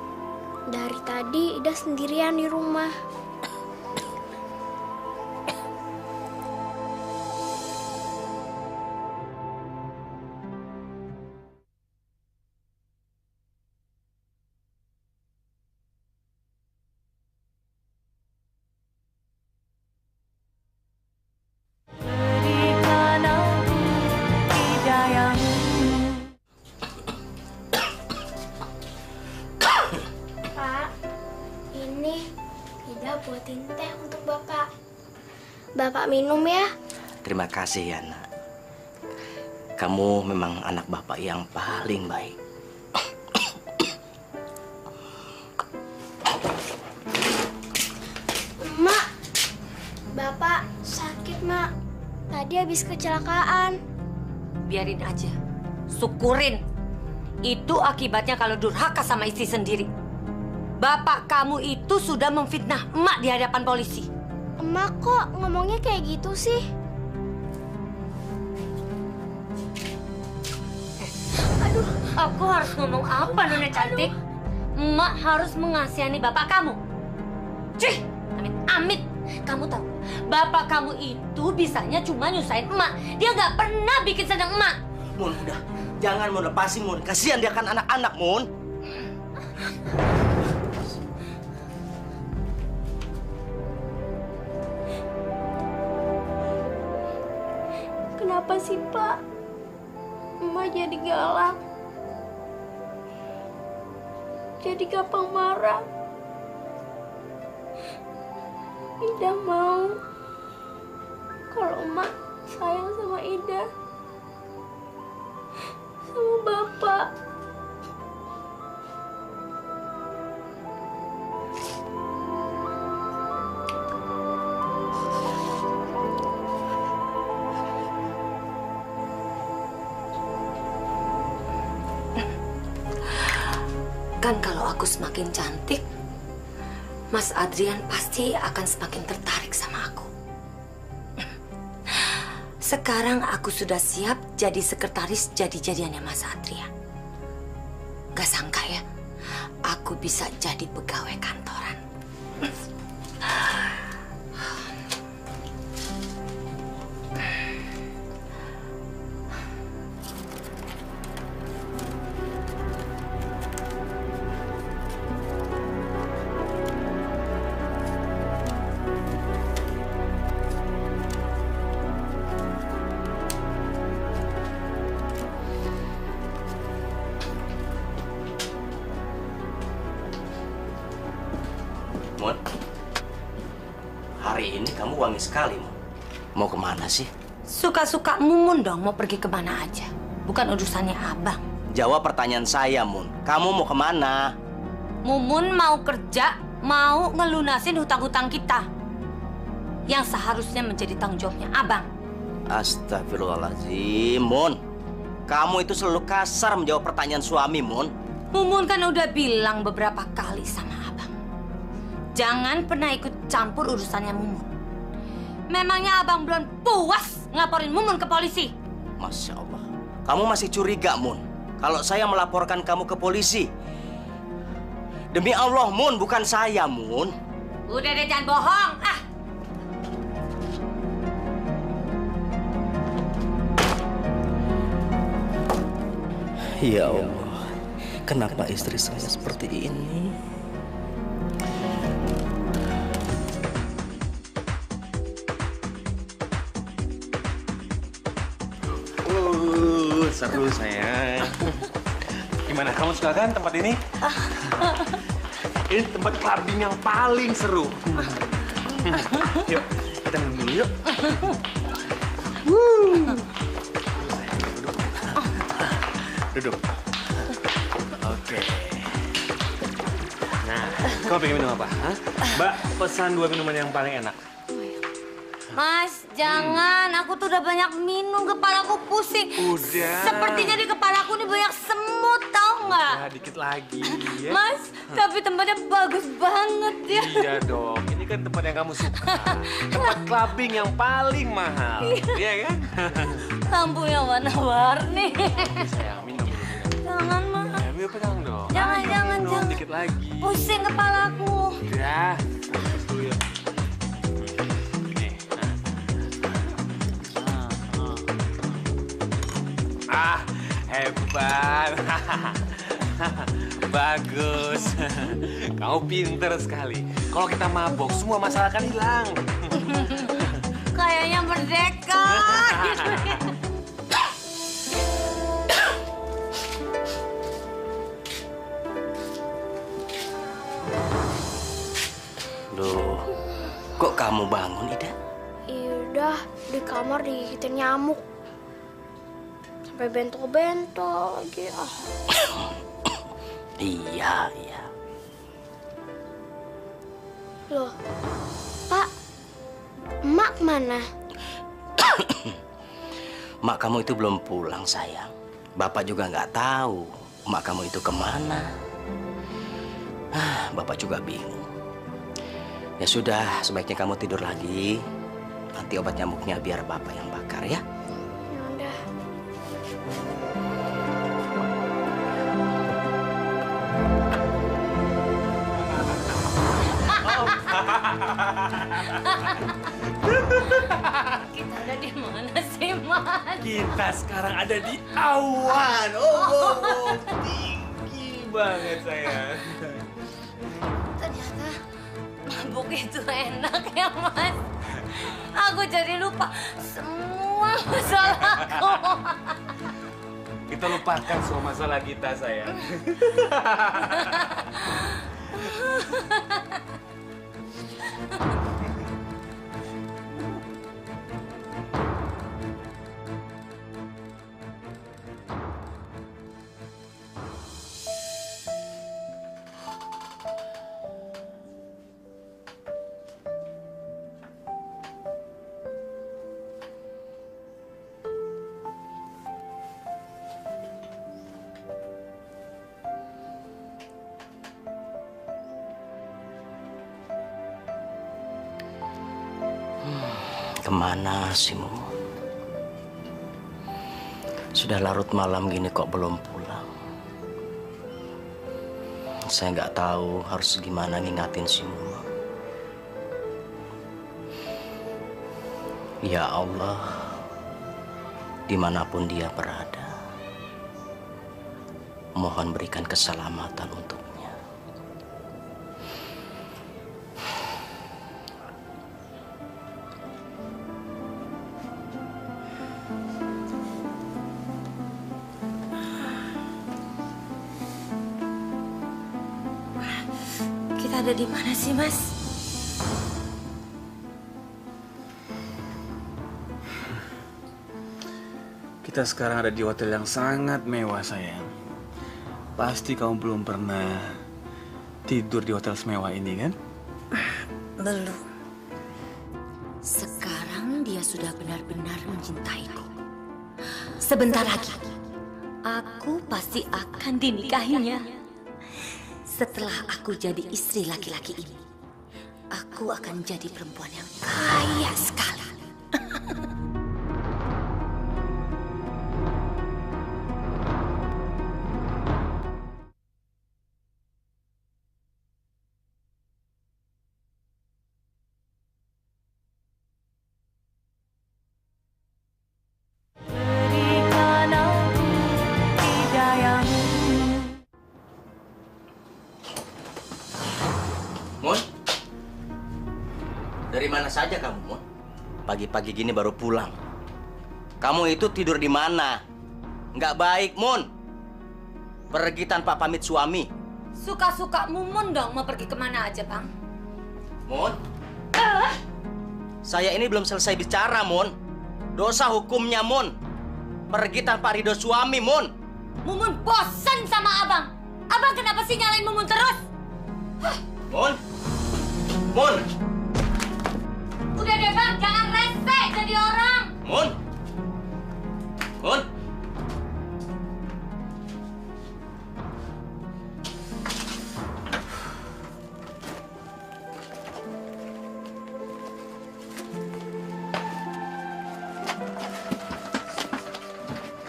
Dari tadi Ida sendirian di rumah. Buatin teh untuk Bapak. Bapak minum ya. Terima kasih ya, Nak. Kamu memang anak Bapak yang paling baik. Mak, Bapak sakit, Mak. Tadi habis kecelakaan. Biarin aja. Syukurin. Itu akibatnya kalau durhaka sama istri sendiri. Bapak kamu itu sudah memfitnah emak di hadapan polisi. Emak kok ngomongnya kayak gitu sih? Aduh, aku harus ngomong apa, Nona cantik? Emak harus mengasihani bapak kamu. Cih, amit-amit. Kamu tahu, bapak kamu itu bisanya cuma nyusahin emak. Dia nggak pernah bikin senang emak. Mun, udah. Jangan, Mun. Lepasin, Mun. Kasihan dia kan anak-anak, Mun. Kenapa sih, Pak? Emak jadi galak. Jadi gampang marah. Ida mau kalau emak sayang sama Ida, sama Bapak. Kan kalau aku semakin cantik, Mas Adrian pasti akan semakin tertarik sama aku. Sekarang aku sudah siap jadi sekretaris jadi-jadiannya Mas Adrian. Gak sangka ya, aku bisa jadi pegawai kantoran. Mun, hari ini kamu wangi sekali, Mun. Mau kemana sih? Suka-suka Mumun dong mau pergi kemana aja. Bukan urusannya abang. Jawab pertanyaan saya, Mun. Kamu mau kemana? Mumun mau kerja, mau ngelunasin hutang-hutang kita. Yang seharusnya menjadi tanggung jawabnya abang. Astagfirullahaladzim, Mun. Kamu itu selalu kasar menjawab pertanyaan suami, Mun. Mumun kan udah bilang beberapa kali sama abang. Jangan pernah ikut campur urusannya Mumun. Memangnya abang belum puas ngelaporin Mumun ke polisi? Masya Allah. Kamu masih curiga, Mun. Kalau saya melaporkan kamu ke polisi. Demi Allah, Mun. Bukan saya, Mun. Udah deh, jangan bohong. Ah. Ya Allah. Kenapa istri saya seperti ini? Seru sayang. Gimana, kamu suka kan tempat ini? Ini tempat clubbing yang paling seru. Yuk, kita minum dulu yuk. Duduk. Oke. Nah, kamu pengen minum apa? Hah? Mbak, pesan 2 minuman yang paling enak. Mas, jangan. Aku tuh udah banyak minum, kepalaku pusing. Udah. Sepertinya di kepalaku nih banyak semut, tau nggak? Ya, dikit lagi ya. Mas, tapi tempatnya bagus banget ya. Iya dong, ini kan tempat yang kamu suka. Tempat clubbing yang paling mahal. Iya kan? Lampunya warna-warni. Sayang, minum dulu. Jangan, Mas. Ya, minum pedang dong. Jangan, jangan, Minum jangan. dikit lagi. Pusing kepalaku. Udah, fokus dulu ya. Ah, hebat. Bagus. Kamu pinter sekali. Kalau kita mabok, semua masalah akan hilang. Kayaknya merdeka. Duh, kok kamu bangun, Ida? Yaudah, di kamar digigitin nyamuk. Sampai bentol-bentol lagi. Iya. Loh, Pak, Emak mana? Mak kamu itu belum pulang, sayang. Bapak juga nggak tahu mak kamu itu kemana. Bapak juga bingung. Ya sudah, sebaiknya kamu tidur lagi. Nanti obat nyamuknya biar Bapak yang bakar ya. Yaudah. Kita ada di mana sih, Mas? Kita sekarang ada di awan. Oh, tinggi banget sayang. Ternyata mabuk itu enak ya, Mas. Aku jadi lupa semua masalahku. Kita lupakan semua masalah kita, sayang. Kemana sih, Mumun? Sudah larut malam gini kok belum pulang. Saya nggak tahu harus gimana ngingatin si Mumun. Ya Allah, dimanapun dia berada, mohon berikan keselamatan untuknya. Kita ada di mana sih, Mas? Kita sekarang ada di hotel yang sangat mewah, sayang. Pasti kamu belum pernah tidur di hotel semewah ini, kan? Belum. Sekarang dia sudah benar-benar mencintaiku. Sebentar lagi, aku pasti akan dinikahinya. Setelah aku jadi istri laki-laki ini, aku akan jadi perempuan yang kaya sekali. Mun, dari mana saja kamu, Mun? Pagi-pagi gini baru pulang. Kamu itu tidur di mana? Nggak baik, Mun. Pergi tanpa pamit suami. Suka-suka Mumun dong mau pergi kemana aja, Bang. Mun, saya ini belum selesai bicara, Mun. Dosa hukumnya, Mun. Pergi tanpa ridho suami, Mun. Mumun bosan sama Abang. Abang kenapa sih nyalain Mumun terus? Mun, Mun, Udah deh, Bang, jangan rese jadi orang. Mun, Mun.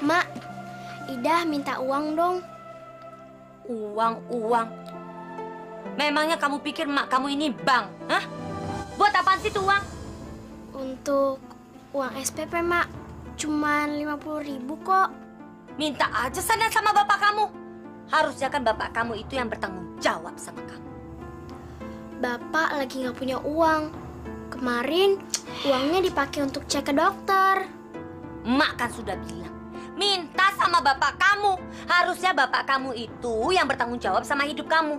Mak, Ida minta uang dong. Uang. Memangnya kamu pikir mak kamu ini bank? Hah? Buat apaan sih tuh uang? Untuk uang SPP, Mak. Cuman 50.000 kok. Minta aja sana sama bapak kamu. Harusnya kan bapak kamu itu yang bertanggung jawab sama kamu. Bapak lagi nggak punya uang. Kemarin uangnya dipakai untuk cek ke dokter. Mak kan sudah bilang, minta sama bapak kamu. Harusnya bapak kamu itu yang bertanggung jawab sama hidup kamu.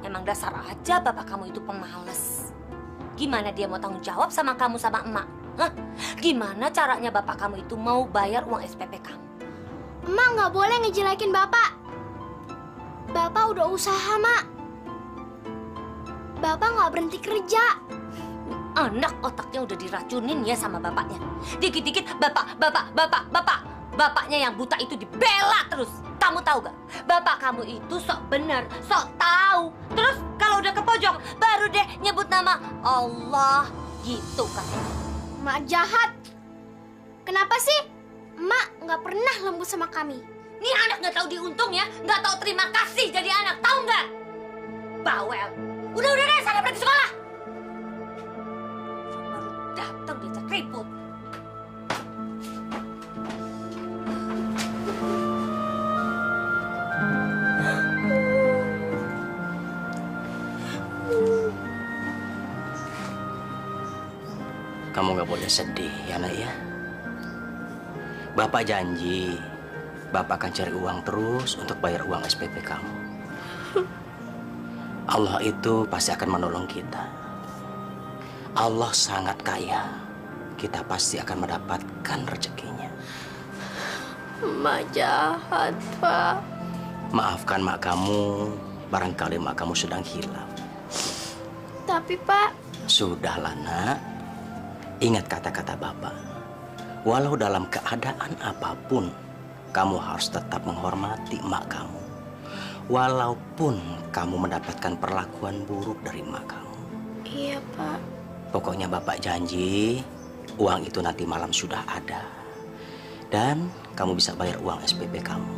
Emang dasar aja bapak kamu itu pemalas. Gimana dia mau tanggung jawab sama kamu sama emak? Hah? Gimana caranya bapak kamu itu mau bayar uang SPP kamu? Emak nggak boleh ngejelekin bapak. Bapak udah usaha, Mak. Bapak nggak berhenti kerja. Anak otaknya udah diracunin ya sama bapaknya. Dikit-dikit bapak. Bapaknya yang buta itu dibela terus. Kamu tahu gak? Bapak kamu itu sok bener, sok tahu. Terus kalau udah ke pojok, baru deh nyebut nama Allah gitu katanya. Mak jahat. Kenapa sih Mak nggak pernah lembut sama kami? Nih anak nggak tahu diuntung ya, nggak tahu terima kasih jadi anak, tahu nggak? Bawel. Udah deh, sana pergi sekolah. Kamu nggak boleh sedih, ya nak ya. Bapak janji, Bapak akan cari uang terus untuk bayar uang SPP kamu. Allah itu pasti akan menolong kita. Allah sangat kaya. Kita pasti akan mendapatkan rezekinya. Mak jahat, Pak. Maafkan mak kamu, barangkali mak kamu sedang hilang. Tapi, Pak... Sudahlah, nak. Ingat kata-kata Bapak. Walau dalam keadaan apapun, kamu harus tetap menghormati mak kamu. Walaupun kamu mendapatkan perlakuan buruk dari mak kamu. Iya, Pak. Pokoknya Bapak janji, uang itu nanti malam sudah ada. Dan kamu bisa bayar uang SPP kamu.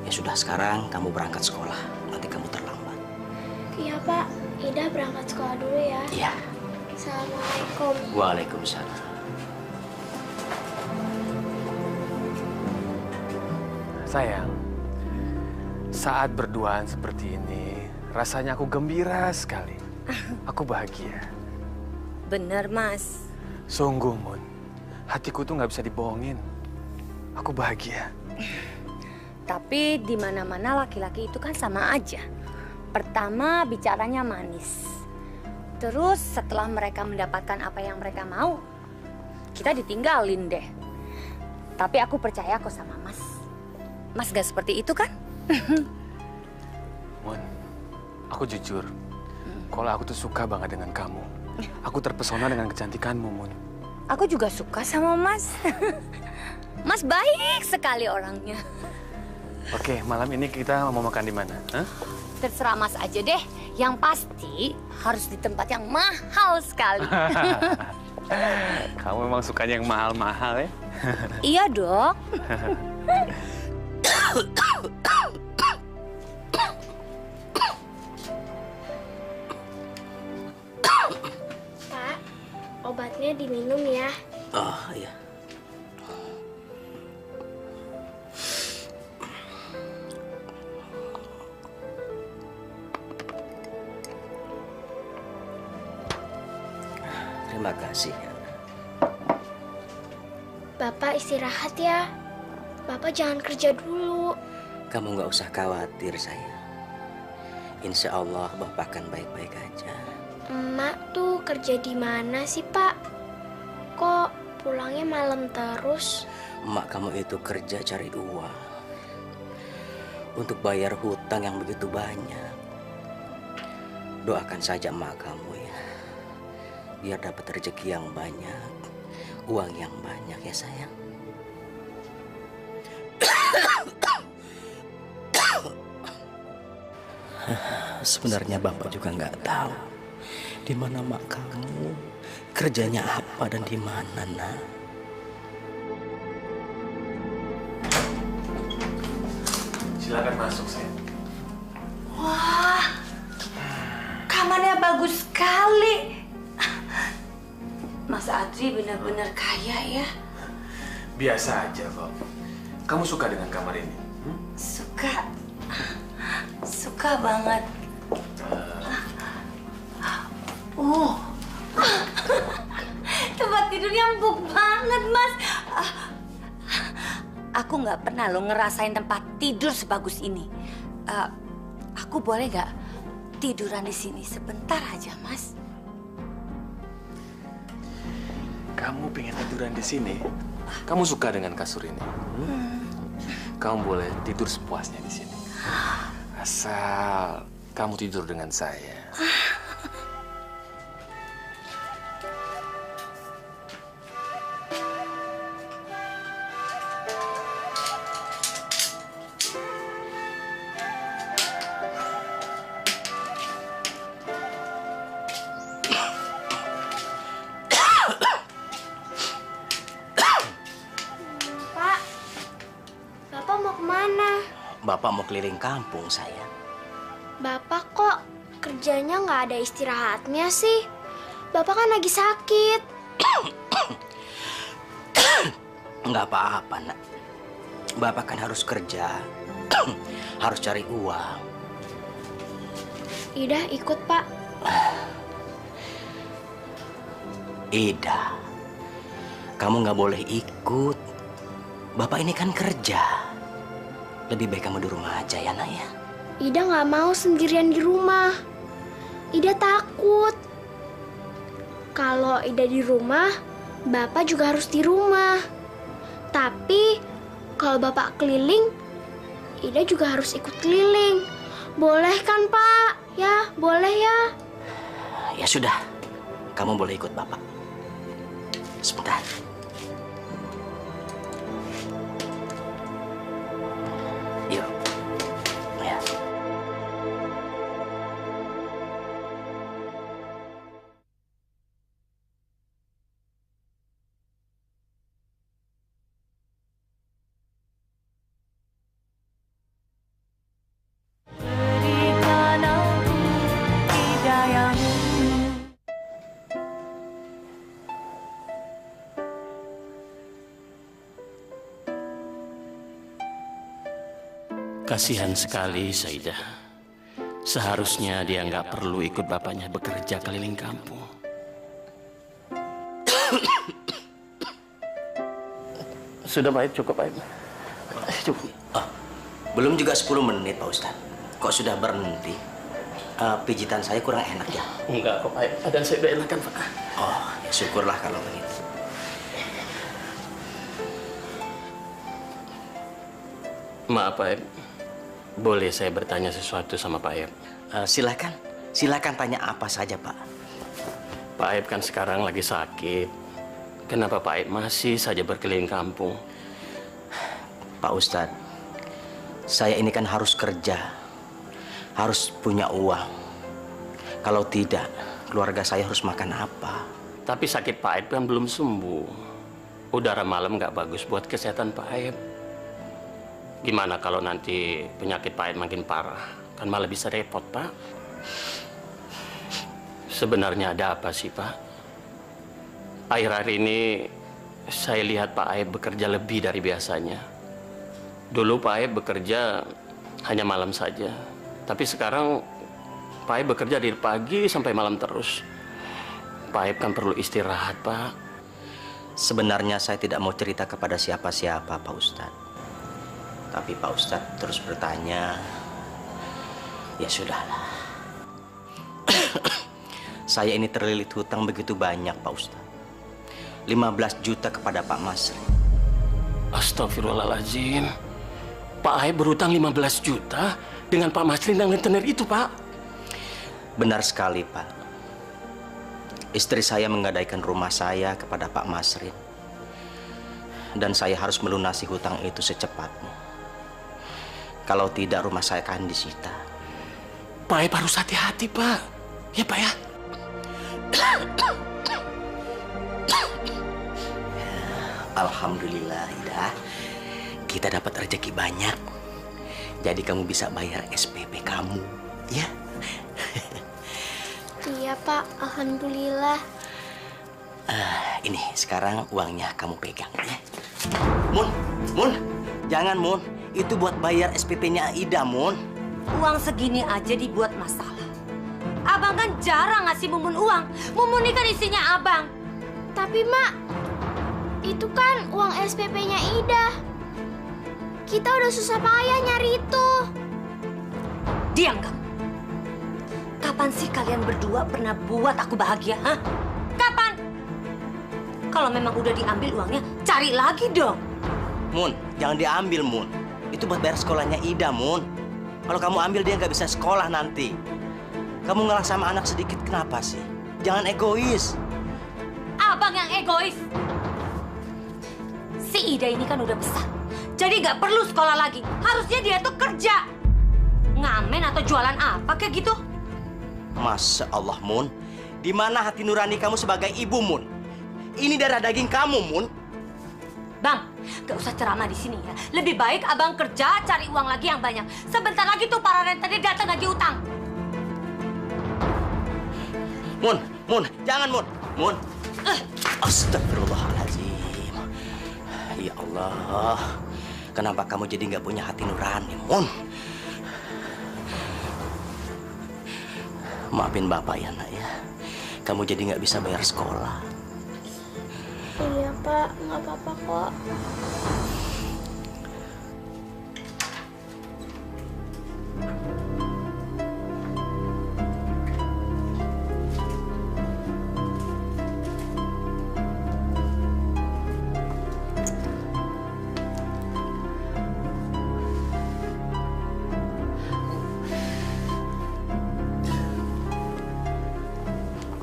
Ya sudah, sekarang kamu berangkat sekolah. Nanti kamu terlambat. Iya, Pak. Ida berangkat sekolah dulu ya. Iya. Assalamualaikum. Waalaikumsalam. Sayang, saat berduaan seperti ini, rasanya aku gembira sekali. Aku bahagia. Bener, Mas. Sungguh, Mun. Hatiku tuh nggak bisa dibohongin. Aku bahagia. Tapi di mana-mana laki-laki itu kan sama aja. Pertama bicaranya manis. Terus setelah mereka mendapatkan apa yang mereka mau, kita ditinggalin deh. Tapi aku percaya kok sama Mas. Mas gak seperti itu kan? Mun, aku jujur. Kalau aku tuh suka banget dengan kamu. Aku terpesona dengan kecantikanmu, Mun. Aku juga suka sama Mas. Mas baik sekali orangnya. Oke, malam ini kita mau makan di mana? Hah? Terserah Mas aja deh. Yang pasti harus di tempat yang mahal sekali. Kamu memang sukanya yang mahal-mahal ya? Iya dong. Pak, obatnya diminum ya. Oh, iya. Terima kasih. Bapak istirahat ya. Bapak jangan kerja dulu. Kamu nggak usah khawatir, saya. Insya Allah Bapak akan baik-baik aja. Emak tuh kerja di mana sih, Pak? Kok pulangnya malam terus? Emak kamu itu kerja cari uang untuk bayar hutang yang begitu banyak. Doakan saja emak kamu ya, biar dapat rezeki yang banyak, uang yang banyak ya sayang. Sebenarnya Bapak juga nggak tahu di mana mak kamu, kerjanya apa dan di mana, nak. Silakan masuk, sayang. Wah, kamarnya bagus sekali. Mas Adri benar-benar kaya ya. Biasa aja kok. Kamu suka dengan kamar ini? Suka banget. Tempat tidurnya empuk banget, Mas. Aku nggak pernah lo ngerasain tempat tidur sebagus ini. Aku boleh nggak tiduran di sini sebentar aja, Mas? Kamu pengen tiduran di sini? Kamu suka dengan kasur ini? Kamu boleh tidur sepuasnya di sini. Asal kamu tidur dengan saya. Pak, Bapak mau kemana? Bapak mau keliling kampung, sayang. Bapak kok kerjanya nggak ada istirahatnya sih? Bapak kan lagi sakit. Nggak apa-apa, nak. Bapak kan harus kerja, harus cari uang. Ida ikut, Pak. Ida, kamu nggak boleh ikut. Bapak ini kan kerja. Lebih baik kamu di rumah aja ya, Nak ya. Ida nggak mau sendirian di rumah. Ida takut. Kalau Ida di rumah, Bapak juga harus di rumah. Tapi kalau Bapak keliling, Ida juga harus ikut keliling. Boleh kan, Pak? Ya, boleh ya. Ya sudah, kamu boleh ikut Bapak. Sebentar. Yuk. Ya. Kasihan sekali Saidah. Seharusnya dia nggak perlu ikut bapaknya bekerja keliling kampung. Sudah baik, cukup baik. Cukup. Oh, belum juga 10 menit Pak Ustadz. Kok sudah berhenti? Pijitan saya kurang enak ya? Enggak kok Pak. Badan saya udah enakan Pak. Oh, ya syukurlah kalau begitu. Maaf Pak. Boleh saya bertanya sesuatu sama Pak Aib? Silakan. Silakan tanya apa saja Pak. Pak Aib kan sekarang lagi sakit. Kenapa Pak Aib masih saja berkeliling kampung? Pak Ustadz, saya ini kan harus kerja, harus punya uang. Kalau tidak, keluarga saya harus makan apa? Tapi sakit Pak Aib kan belum sembuh. Udara malam nggak bagus buat kesehatan Pak Aib. Gimana kalau nanti penyakit Pak Aib makin parah? Kan malah bisa repot Pak. Sebenarnya ada apa sih Pak? Akhir-akhir ini saya lihat Pak Aib bekerja lebih dari biasanya. Dulu Pak Aib bekerja hanya malam saja. Tapi sekarang Pak Aib bekerja dari pagi sampai malam terus. Pak Aib kan perlu istirahat Pak. Sebenarnya saya tidak mau cerita kepada siapa-siapa Pak Ustadz. Tapi Pak Ustadz terus bertanya. Ya sudahlah. Saya ini terlilit hutang begitu banyak Pak Ustadz. 15 juta kepada Pak Masri. Astagfirullahaladzim. Pak Aib berhutang 15 juta dengan Pak Masri dan rentenir itu Pak. Benar sekali Pak. Istri saya menggadaikan rumah saya kepada Pak Masri. Dan saya harus melunasi hutang itu secepatnya. Kalau tidak rumah saya akan disita. Pak Aib harus hati-hati Pak. Ya Pak ya. Alhamdulillah Ida, kita dapat rezeki banyak. Jadi kamu bisa bayar SPP kamu, ya? Iya Pak, alhamdulillah. Ini sekarang uangnya kamu pegang ya. Mun, jangan Mun. Itu buat bayar SPP-nya Ida, Mun. Uang segini aja dibuat masalah. Abang kan jarang ngasih Mumun uang. Mumun ini kan isinya abang. Tapi Mak, itu kan uang SPP-nya Ida. Kita udah susah payah nyari itu. Diam kamu. Kapan sih kalian berdua pernah buat aku bahagia, hah? Kapan? Kalau memang udah diambil uangnya, cari lagi dong. Mun, jangan diambil, Mun. Itu buat bayar sekolahnya Ida, Mun. Kalau kamu ambil dia nggak bisa sekolah nanti. Kamu ngalah sama anak sedikit, kenapa sih? Jangan egois. Abang yang egois. Si Ida ini kan udah besar. Jadi nggak perlu sekolah lagi. Harusnya dia tuh kerja. Ngamen atau jualan apa kayak gitu? Masya Allah, Mun. Di mana hati nurani kamu sebagai ibu, Mun? Ini darah daging kamu, Mun. Bang, gak usah ceramah di sini ya. Lebih baik abang kerja cari uang lagi yang banyak. Sebentar lagi tuh para rentenir datang lagi utang. Mun, jangan Mun. Astagfirullahaladzim. Ya Allah, kenapa kamu jadi nggak punya hati nurani, Mun? Maafin Bapak ya, Nak ya. Kamu jadi nggak bisa bayar sekolah. Pak, nggak apa-apa kok.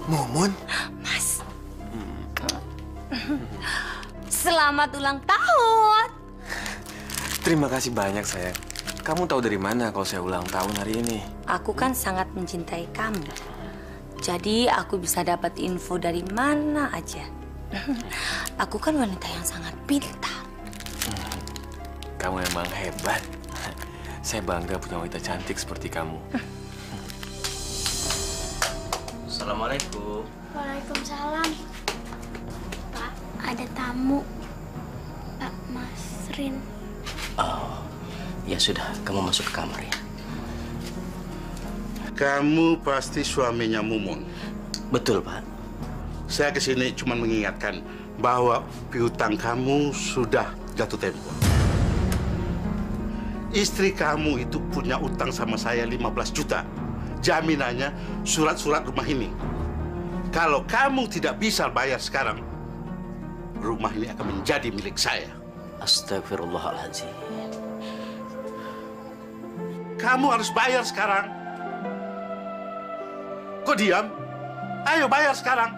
Mumun? Mas. Selamat ulang tahun. Terima kasih banyak, sayang. Kamu tahu dari mana kalau saya ulang tahun hari ini? Aku kan sangat mencintai kamu. Jadi aku bisa dapat info dari mana aja. Aku kan wanita yang sangat pintar. Kamu emang hebat. Saya bangga punya wanita cantik seperti kamu. Assalamualaikum. Waalaikumsalam. Pak, ada tamu. Pak Masrin. Oh, ya sudah, kamu masuk ke kamar ya. Kamu pasti suaminya Mumun. Betul, Pak. Saya kesini cuma mengingatkan bahwa piutang kamu sudah jatuh tempo. Istri kamu itu punya utang sama saya 15 juta. Jaminannya surat-surat rumah ini. Kalau kamu tidak bisa bayar sekarang, rumah ini akan menjadi milik saya. Astagfirullahaladzim. Kamu harus bayar sekarang. Kok diam? Ayo bayar sekarang.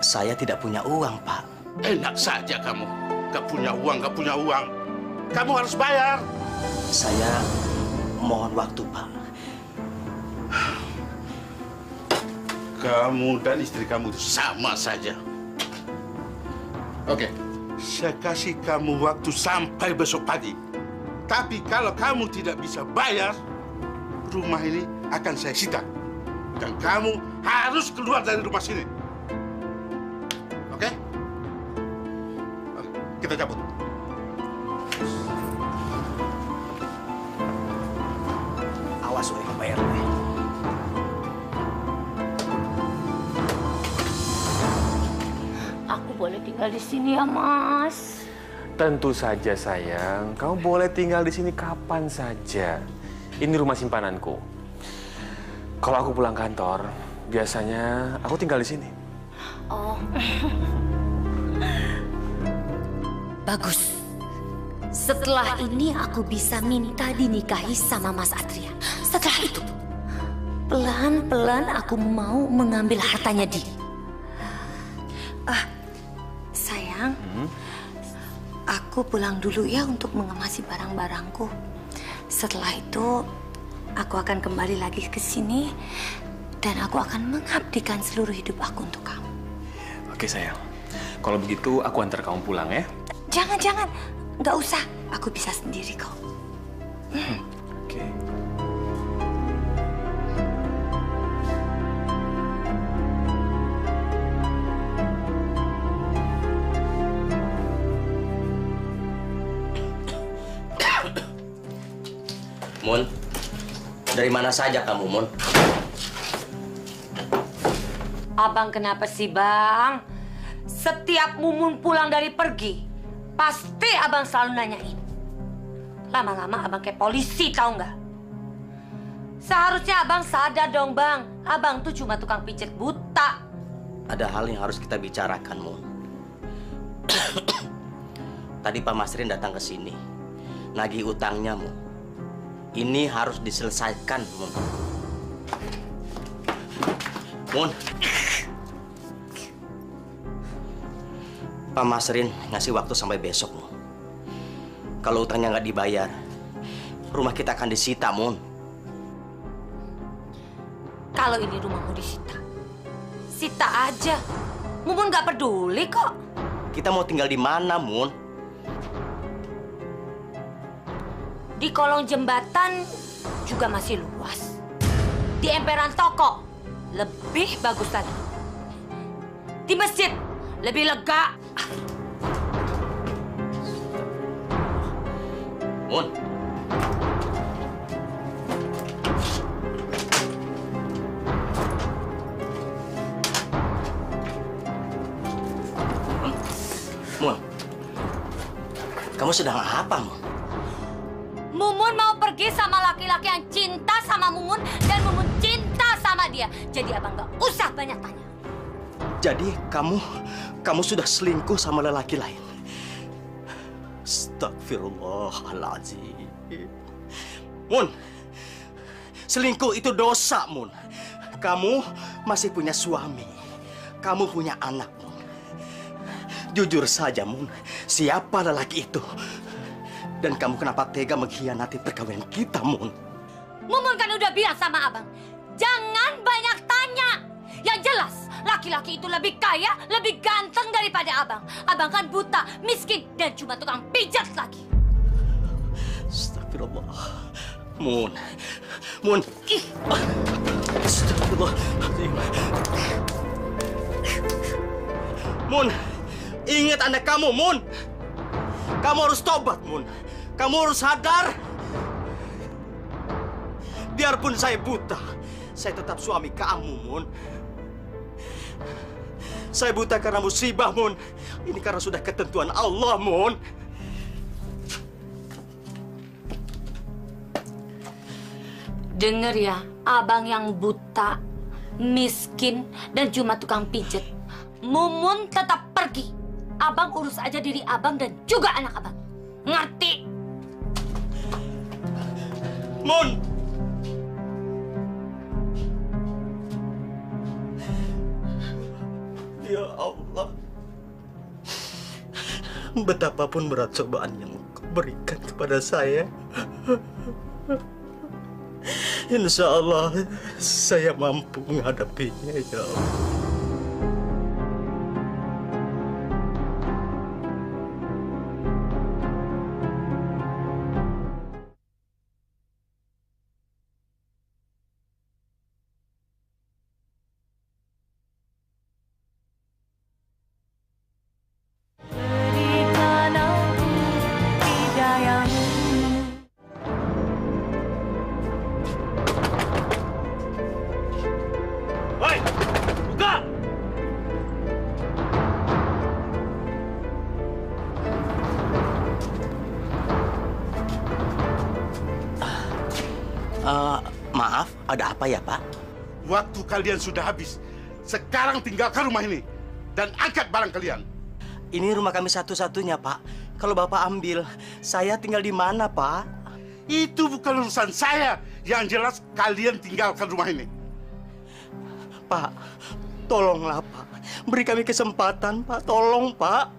Saya tidak punya uang, Pak. Enak saja kamu. Gak punya uang, gak punya uang. Kamu harus bayar. Saya mohon waktu, Pak. Kamu dan istri kamu itu sama saja. Oke, saya kasih kamu waktu sampai besok pagi. Tapi kalau kamu tidak bisa bayar, rumah ini akan saya sita. Dan kamu harus keluar dari rumah sini. Oke? Oke, kita cabut. Awas, oleh bayar. Aku boleh tinggal di sini ya, Mas? Tentu saja, sayang. Kamu boleh tinggal di sini kapan saja. Ini rumah simpananku. Kalau aku pulang kantor, biasanya aku tinggal di sini. Oh. Bagus. Setelah ini aku bisa minta dinikahi sama Mas Adrian. Setelah itu, pelan-pelan aku mau mengambil hartanya dia. Sayang, aku pulang dulu ya untuk mengemasi barang-barangku. Setelah itu, aku akan kembali lagi ke sini dan aku akan mengabdikan seluruh hidup aku untuk kamu. Oke, sayang. Kalau begitu, aku antar kamu pulang ya. Jangan. Nggak usah. Aku bisa sendiri kok. Oke. Mun, dari mana saja kamu, Mun? Abang kenapa sih, Bang? Setiap Mumun pulang dari pergi, pasti abang selalu nanyain. Lama-lama abang kayak polisi, tahu nggak? Seharusnya abang sadar dong, Bang. Abang tuh cuma tukang pijat buta. Ada hal yang harus kita bicarakan, Mun. Tadi Pak Masrin datang ke sini. Nagih utangnya, Mun. Ini harus diselesaikan, Mun. Mun. Pak Masrin ngasih waktu sampai besok, Mun. Kalau utangnya nggak dibayar, rumah kita akan disita, Mun. Kalau ini rumahmu disita, sita aja. Mumun nggak peduli kok. Kita mau tinggal di mana, Mun? Di kolong jembatan juga masih luas. Di emperan toko lebih bagus lagi. Di masjid lebih lega. Mun. Mun. Kamu sedang apa, Mun? Mumun mau pergi sama laki-laki yang cinta sama Mumun dan Mumun cinta sama dia. Jadi abang nggak usah banyak tanya. Jadi kamu sudah selingkuh sama lelaki lain? Astagfirullahaladzim. Mun, selingkuh itu dosa, Mun. Kamu masih punya suami. Kamu punya anak, Mun. Jujur saja, Mun. Siapa lelaki itu? Dan kamu kenapa tega mengkhianati perkawinan kita, Mun? Mumun kan udah bilang sama abang, jangan banyak tanya. Yang jelas, laki-laki itu lebih kaya, lebih ganteng daripada abang. Abang kan buta, miskin, dan cuma tukang pijat lagi. Astagfirullah. Mun. Astagfirullahaladzim. Mun, ingat anak kamu, Mun. Kamu harus tobat, Mun. Kamu harus sadar. Biarpun saya buta, saya tetap suami kamu, Mun. Saya buta karena musibah, Mun. Ini karena sudah ketentuan Allah, Mun. Dengar ya, abang yang buta, miskin, dan cuma tukang pijet. Mumun tetap pergi. Abang urus aja diri abang dan juga anak abang. Ngerti? Mun! Ya Allah. Betapapun berat cobaan yang Kau berikan kepada saya, insya Allah saya mampu menghadapinya, ya Allah. Maaf, ada apa ya, Pak? Waktu kalian sudah habis. Sekarang tinggalkan rumah ini dan angkat barang kalian. Ini rumah kami satu-satunya, Pak. Kalau Bapak ambil, saya tinggal di mana, Pak? Itu bukan urusan saya. Yang jelas kalian tinggalkan rumah ini. Pak, tolonglah, Pak. Beri kami kesempatan, Pak. Tolong, Pak.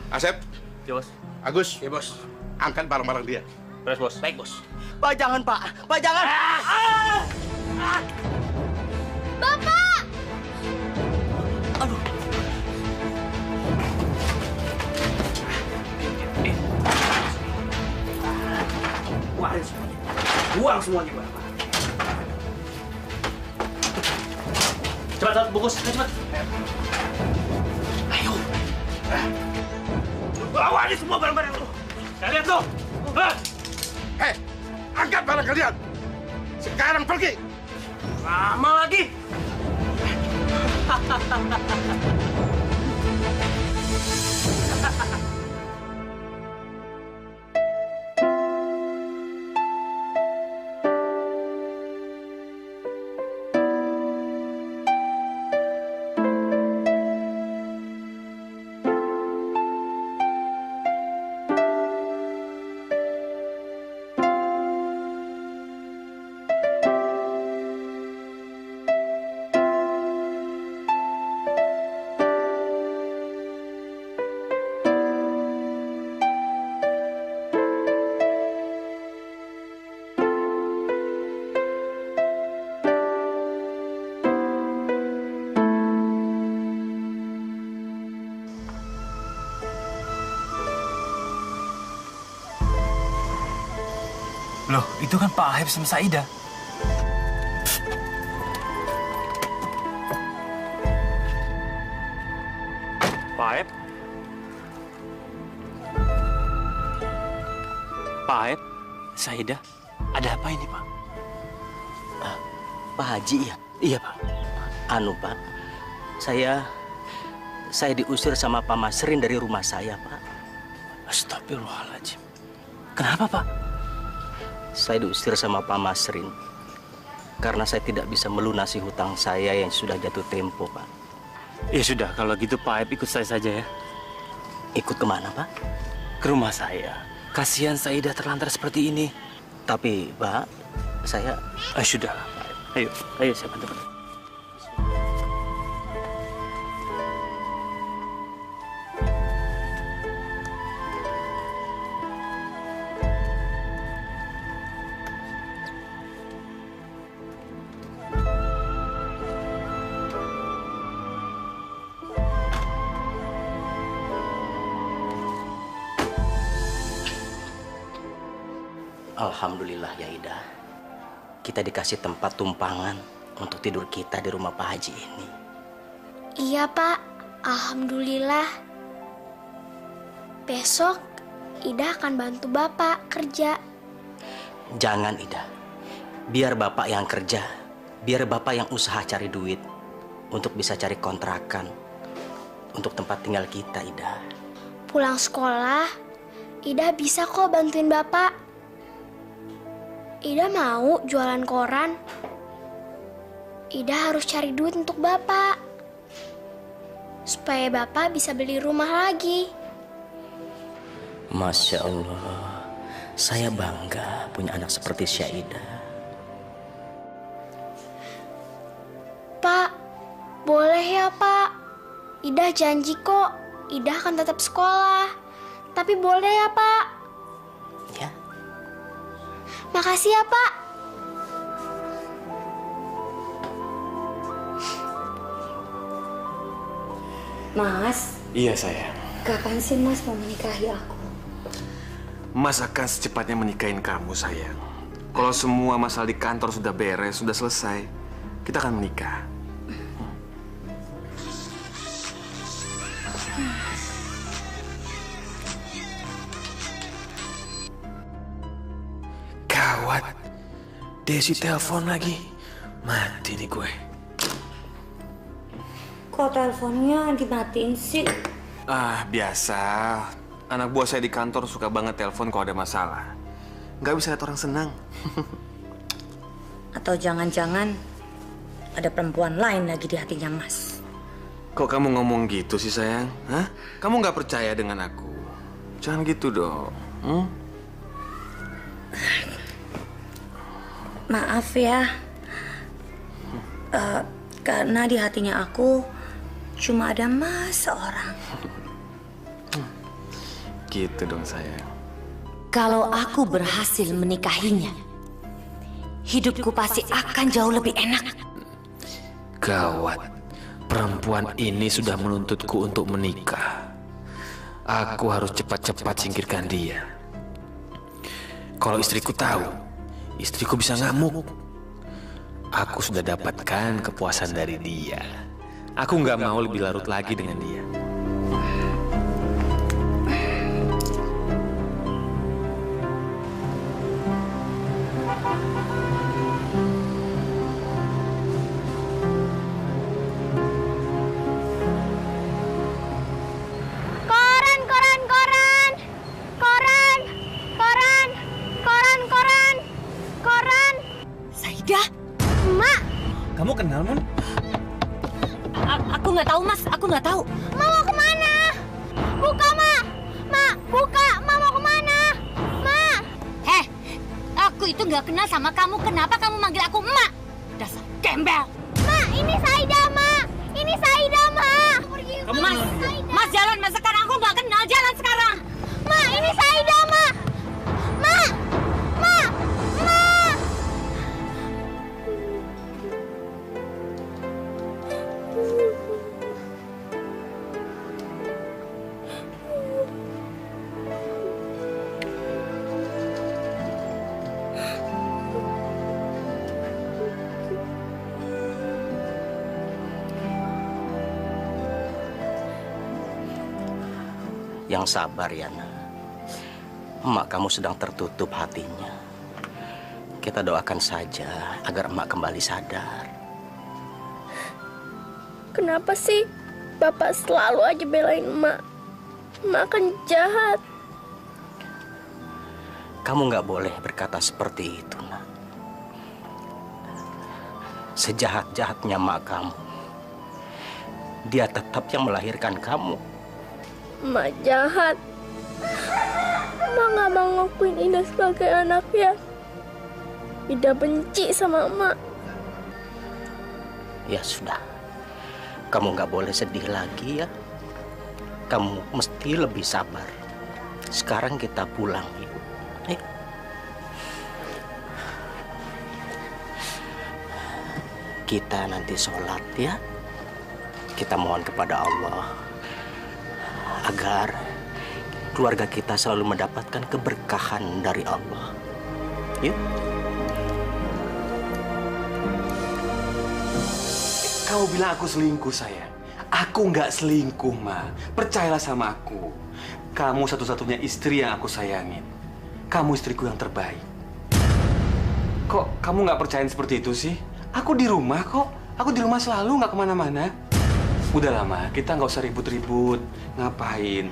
Asep. Ya, Bos. Agus. Ya, Bos. Angkat barang-barang dia. Beres, Bos. Baik, Bos. Pak, jangan, Pak. Pak, jangan. Bapak! Aduh. Buang semuanya. Buang semuanya, Bapak. Cepat, bungkus. Cepat. Ayo. Bawa ini semua barang-barang lu. Saya lihat lu. Hei, angkat barang kalian. Sekarang pergi. Lama lagi. Loh, itu kan Pak Ahib sama Saida. Pak Ahib? Pak Ahib? Saida? Ada apa ini, Pak? Pak Haji, ya? Iya, Pak. Anu, Pak. Saya diusir sama Pak Masrin dari rumah saya, Pak. Astagfirullahaladzim. Kenapa, Pak? Saya diusir sama Pak Masrin karena saya tidak bisa melunasi hutang saya yang sudah jatuh tempo, Pak. Ya sudah, kalau gitu Pak Aib ikut saya saja ya. Ikut kemana, Pak? Ke rumah saya. Kasihan Saida terlantar seperti ini. Tapi, Pak, saya... Sudah, Pak Aib. Ayo saya bantu. Alhamdulillah ya Ida, kita dikasih tempat tumpangan untuk tidur kita di rumah Pak Haji ini. Iya Pak, Alhamdulillah. Besok Ida akan bantu Bapak kerja. Jangan Ida, biar Bapak yang kerja, biar Bapak yang usaha cari duit untuk bisa cari kontrakan untuk tempat tinggal kita Ida. Pulang sekolah, Ida bisa kok bantuin Bapak. Ida mau jualan koran. Ida harus cari duit untuk Bapak. Supaya Bapak bisa beli rumah lagi. Masya Allah, saya bangga punya anak seperti Syahida. Pak, boleh ya Pak? Ida janji kok, Ida akan tetap sekolah. Tapi boleh ya Pak? Ya. Makasih ya Pak. Mas, Iya sayang. kapan sih Mas mau menikahi aku? Mas akan secepatnya menikahin kamu sayang. Kalau semua masalah di kantor sudah beres, sudah selesai, kita akan menikah. Gawat. Desi telepon lagi. Mati nih gue. Kok teleponnya dimatiin sih? Biasa. Anak buah saya di kantor suka banget telepon kalau ada masalah. Nggak bisa lihat orang senang. Atau jangan-jangan ada perempuan lain lagi di hatinya Mas? Kok kamu ngomong gitu sih sayang? Hah? Kamu nggak percaya dengan aku? Jangan gitu dong. Maaf ya. Karena di hatinya aku cuma ada Mas seorang. Gitu dong sayang. Kalau aku berhasil menikahinya, hidupku pasti akan jauh lebih enak. Gawat. Perempuan ini sudah menuntutku untuk menikah. Aku harus cepat-cepat singkirkan dia. Kalau istriku tahu, istriku bisa ngamuk. Aku sudah dapatkan kepuasan dari dia. Aku nggak mau lebih larut lagi dengan dia. Kamu kenal, Mun? Aku nggak tahu, Mas. Aku nggak tahu. Ma mau kemana? Buka, Ma. Ma, buka. Ma mau kemana? Ma. Aku itu nggak kenal sama kamu. Kenapa kamu manggil aku emak? Dasar gembel. Ma, ini Saida, Ma. Ini Saida, Ma. Mas jalan. Mas sekarang aku nggak kenal. Jalan sekarang. Ma, ini Saida, Ma. Ma. Ma. Ma. Yang sabar ya nak. Emak kamu sedang tertutup hatinya. Kita doakan saja agar emak kembali sadar. Kenapa sih Bapak selalu aja belain emak? Emak kan jahat. Kamu nggak boleh berkata seperti itu, nak. Sejahat-jahatnya mak kamu, dia tetap yang melahirkan kamu. Mak jahat. Mak nggak mau ngakuin Ida sebagai anaknya. Ida benci sama Mak. Ya sudah, kamu nggak boleh sedih lagi ya. Kamu mesti lebih sabar. Sekarang kita pulang, Ibu. Ayo. Kita nanti sholat ya. Kita mohon kepada Allah agar keluarga kita selalu mendapatkan keberkahan dari Allah. Yuk. Kau bilang aku selingkuh, sayang. Aku nggak selingkuh, Ma. Percayalah sama aku. Kamu satu-satunya istri yang aku sayangin. Kamu istriku yang terbaik. Kok kamu nggak percaya seperti itu sih? Aku di rumah kok. Aku di rumah selalu, nggak kemana-mana. Udah lama, kita nggak usah ribut-ribut. Ngapain?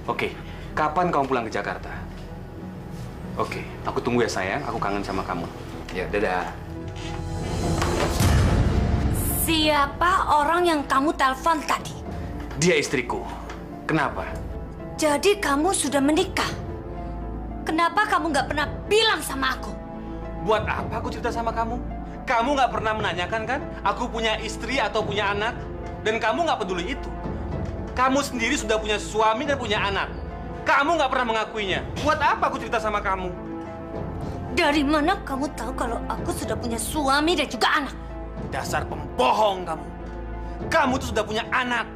Oke, kapan kamu pulang ke Jakarta? Oke, aku tunggu ya sayang. Aku kangen sama kamu. Ya, dadah. Siapa orang yang kamu telepon tadi? Dia istriku. Kenapa? Jadi kamu sudah menikah? Kenapa kamu nggak pernah bilang sama aku? Buat apa aku cerita sama kamu? Kamu nggak pernah menanyakan kan? Aku punya istri atau punya anak? Dan kamu nggak peduli itu. Kamu sendiri sudah punya suami dan punya anak. Kamu nggak pernah mengakuinya. Buat apa aku cerita sama kamu? Dari mana kamu tahu kalau aku sudah punya suami dan juga anak? Dasar pembohong kamu. Kamu tuh sudah punya anak.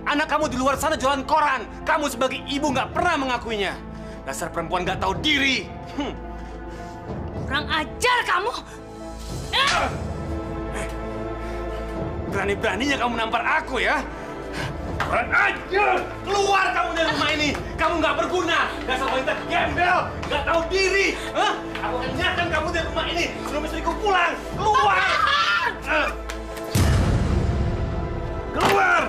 Anak kamu di luar sana jualan koran. Kamu sebagai ibu nggak pernah mengakuinya. Dasar perempuan nggak tahu diri. Kurang ajar kamu. Berani-beraninya kamu nampar aku ya? Kurang ajar! Keluar kamu dari rumah ini. Kamu nggak berguna. Dasar wanita gembel, nggak tahu diri. Hah? Aku akan nyatakan kamu dari rumah ini sebelum istriku pulang. Keluar! Keluar!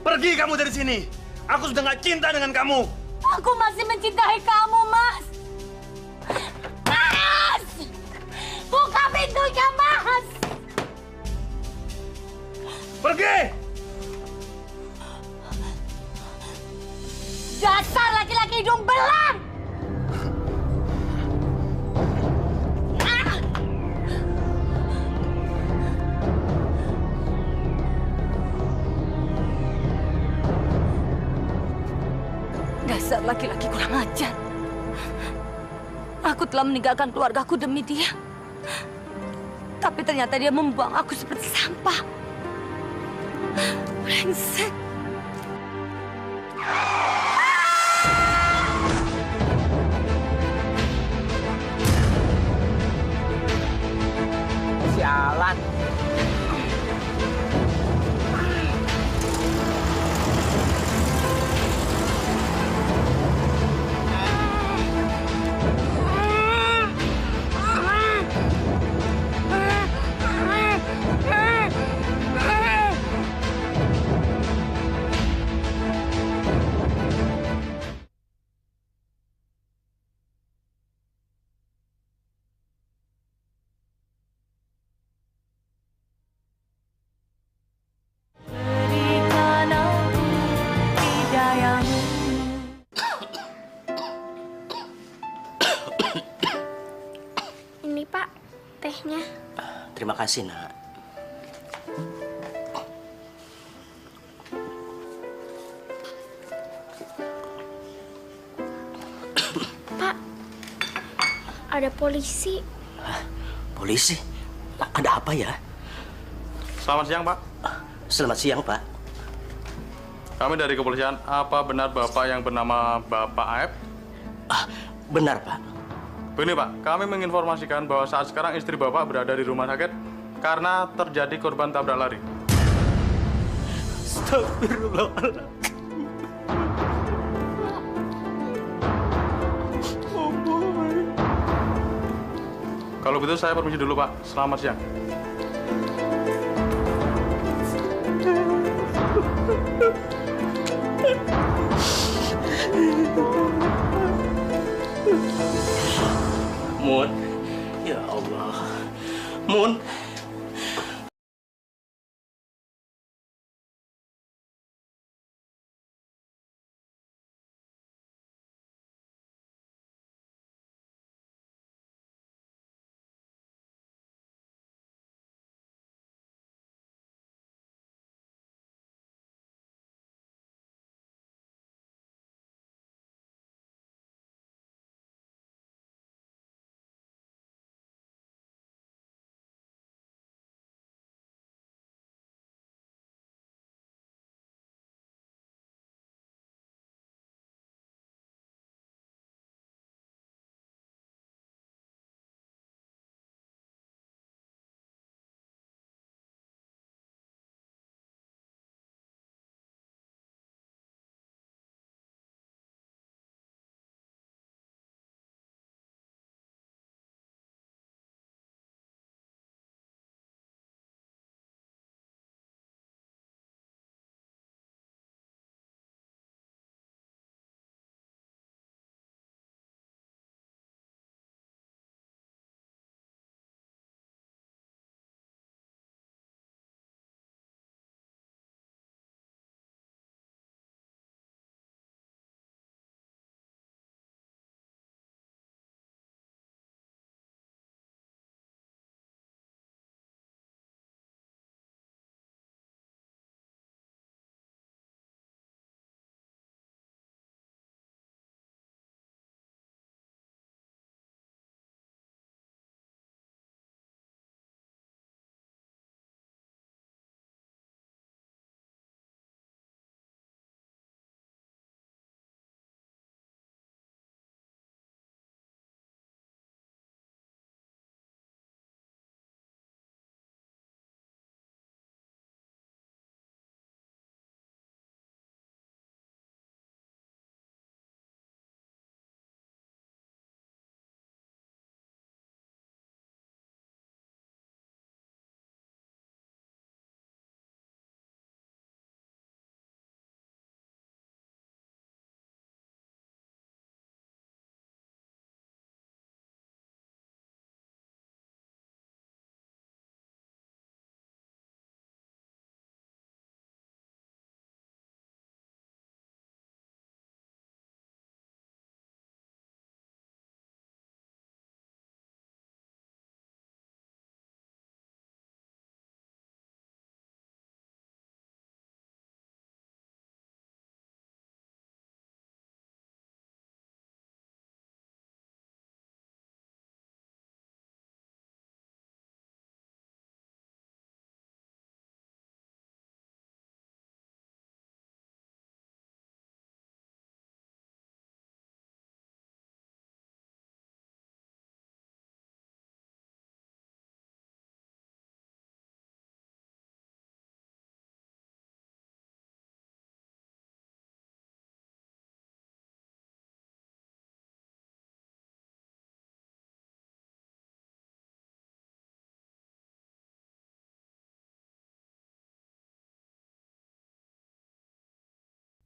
Pergi kamu dari sini. Aku sudah nggak cinta dengan kamu. Aku masih mencintai kamu, Mas. Mas! Buka pintunya, Mas! Pergi! Dasar laki-laki hidung belang! Dasar laki-laki kurang ajar. Aku telah meninggalkan keluargaku demi dia. Tapi ternyata dia membuang aku seperti sampah. Brengsek. Sialan. Ini Pak, tehnya. Terima kasih, nak. Pak, ada polisi. Polisi? Ada apa ya? Selamat siang, Pak. Selamat siang, Pak. Kami dari kepolisian. Apa benar Bapak yang bernama Bapak Aep? Benar, Pak. Begini Pak, kami menginformasikan bahwa saat sekarang istri Bapak berada di rumah sakit karena terjadi korban tabrak lari. Astagfirullahaladzim. Kalau begitu saya permisi dulu Pak. Selamat siang. Mun, ya Allah, Mun,